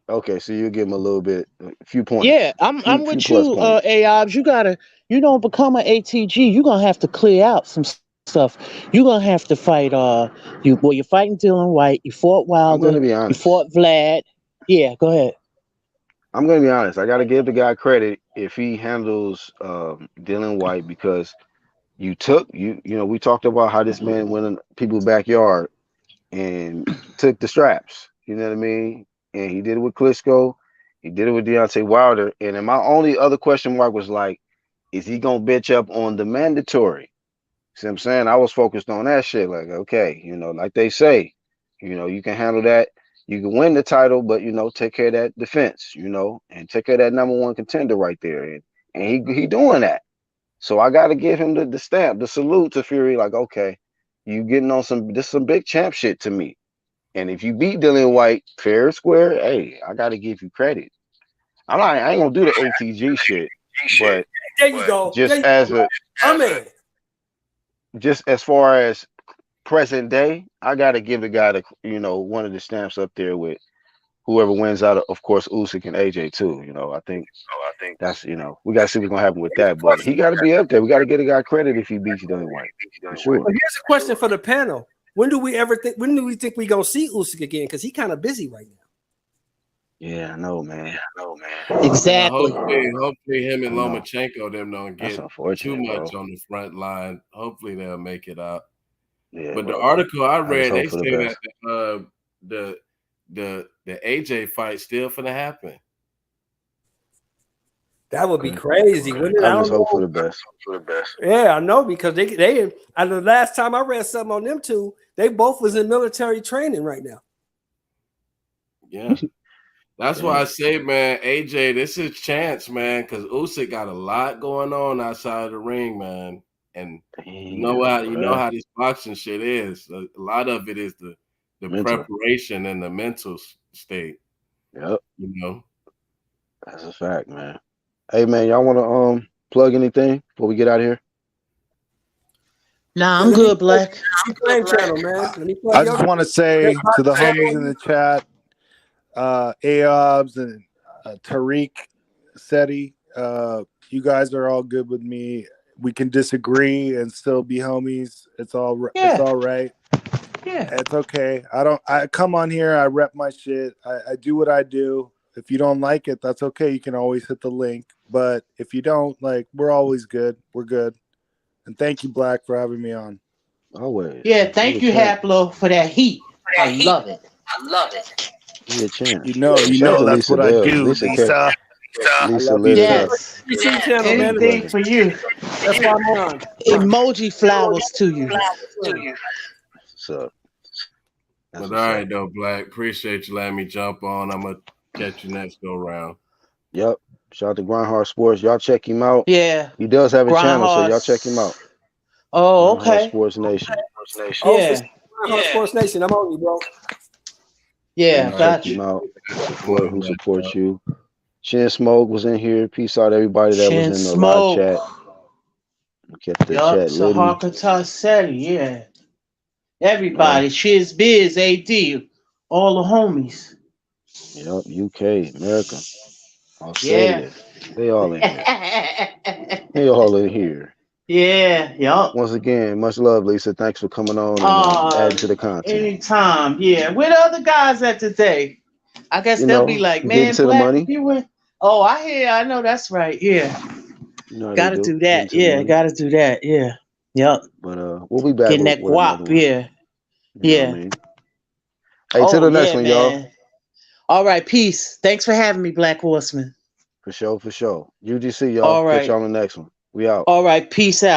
Okay, so you give him a little bit, a few points. Yeah, I'm with you, AOBs. You don't become an ATG. You're gonna have to clear out some stuff. You're gonna have to fight. You're fighting Dillian Whyte. You fought Wilder. I'm gonna be honest. You fought Vlad. Yeah, go ahead. I'm gonna be honest. I gotta give the guy credit if he handles Dillian Whyte, because we talked about how this man went in people's backyard and took the straps. You know what I mean? And he did it with Klitschko. He did it with Deontay Wilder. And then my only other question mark was like, is he gonna bitch up on the mandatory? See what I'm saying? I was focused on that shit. Like, okay, like they say, you can handle that. You can win the title, but take care of that defense, and take care of that #1 contender right there. And he doing that. So I gotta give him the stamp, the salute to Fury. Like, okay, you getting on some big champ shit to me. And if you beat Dillian Whyte fair and square, hey, I got to give you credit. I ain't gonna do the ATG shit, but there you go. Just just as far as present day, I got to give the guy one of the stamps up there with whoever wins out of course, Usyk and AJ too. I think that's we got to see what's gonna happen with that. But he got to be up there. We got to get a guy credit if he beats Dillian Whyte. For sure. Well, here's a question for the panel: When do we think we gonna see Usyk again? Because he's kind of busy right now. Yeah, I know, man. Exactly. Hopefully him and Lomachenko them don't get too much on the front line. Hopefully they'll make it out. Yeah, but the article I read, they say that the AJ fight still finna happen. That would be crazy, wouldn't it? I just hope for the best. Yeah, I know, because they the last time I read something on them two, they both was in military training right now. Yeah. That's why I say, man, AJ, this is chance, man, because Usyk got a lot going on outside of the ring, man. And you know how this boxing shit is. A lot of it is the preparation and the mental state. Yep. That's a fact, man. Hey, man, y'all want to plug anything before we get out of here? Nah, I'm good, Black. Channel, man. I just want to say to the homies in the chat, Aobs and Tariq Seti, you guys are all good with me. We can disagree and still be homies. It's all right. Yeah, it's okay. I come on here, I rep my shit. I do what I do. If you don't like it, that's okay. You can always hit the link. But if you don't, we're always good. We're good. And thank you, Black, for having me on. Always. Yeah, thank you, Haplo, for that heat. I love it. Give me a chance. You know that's what I do, Lisa. Lisa, yes. Anything for you. That's why I'm on. Emoji flowers to you. So. But all right, though, Black. Appreciate you letting me jump on. I'm gonna catch you next go round. Yep. Shout out to Grindhard Sports. Y'all check him out. Yeah. He does have a channel, so y'all check him out. Oh, okay. Sports Nation. Yeah. Sports Nation. I'm on you, bro. Yeah, got you. Check him out. Support who supports you. Chin Smoke was in here. Peace out, everybody that was in the live chat. Kept the chat lit. Sahaka Seti, yeah. Everybody. Shiz Biz, AD. All the homies. Yep, UK, America, Australia. Yeah. They all in here. They all in here. Yeah, yup. Once again, much love, Lisa. Thanks for coming on and adding to the content. Anytime, yeah. Where the other guys at today? I guess they'll be like, man, Black, you went. Oh, I know that's right. Yeah. Gotta do that. Yeah, gotta do that. Yeah. Yep. But we'll be back. Getting that guap, yeah. Yeah. I mean? Hey, to the next one, y'all. All right, peace. Thanks for having me, Black Horseman. For sure. UGC, y'all. All right. Catch y'all on the next one. We out. All right, peace out.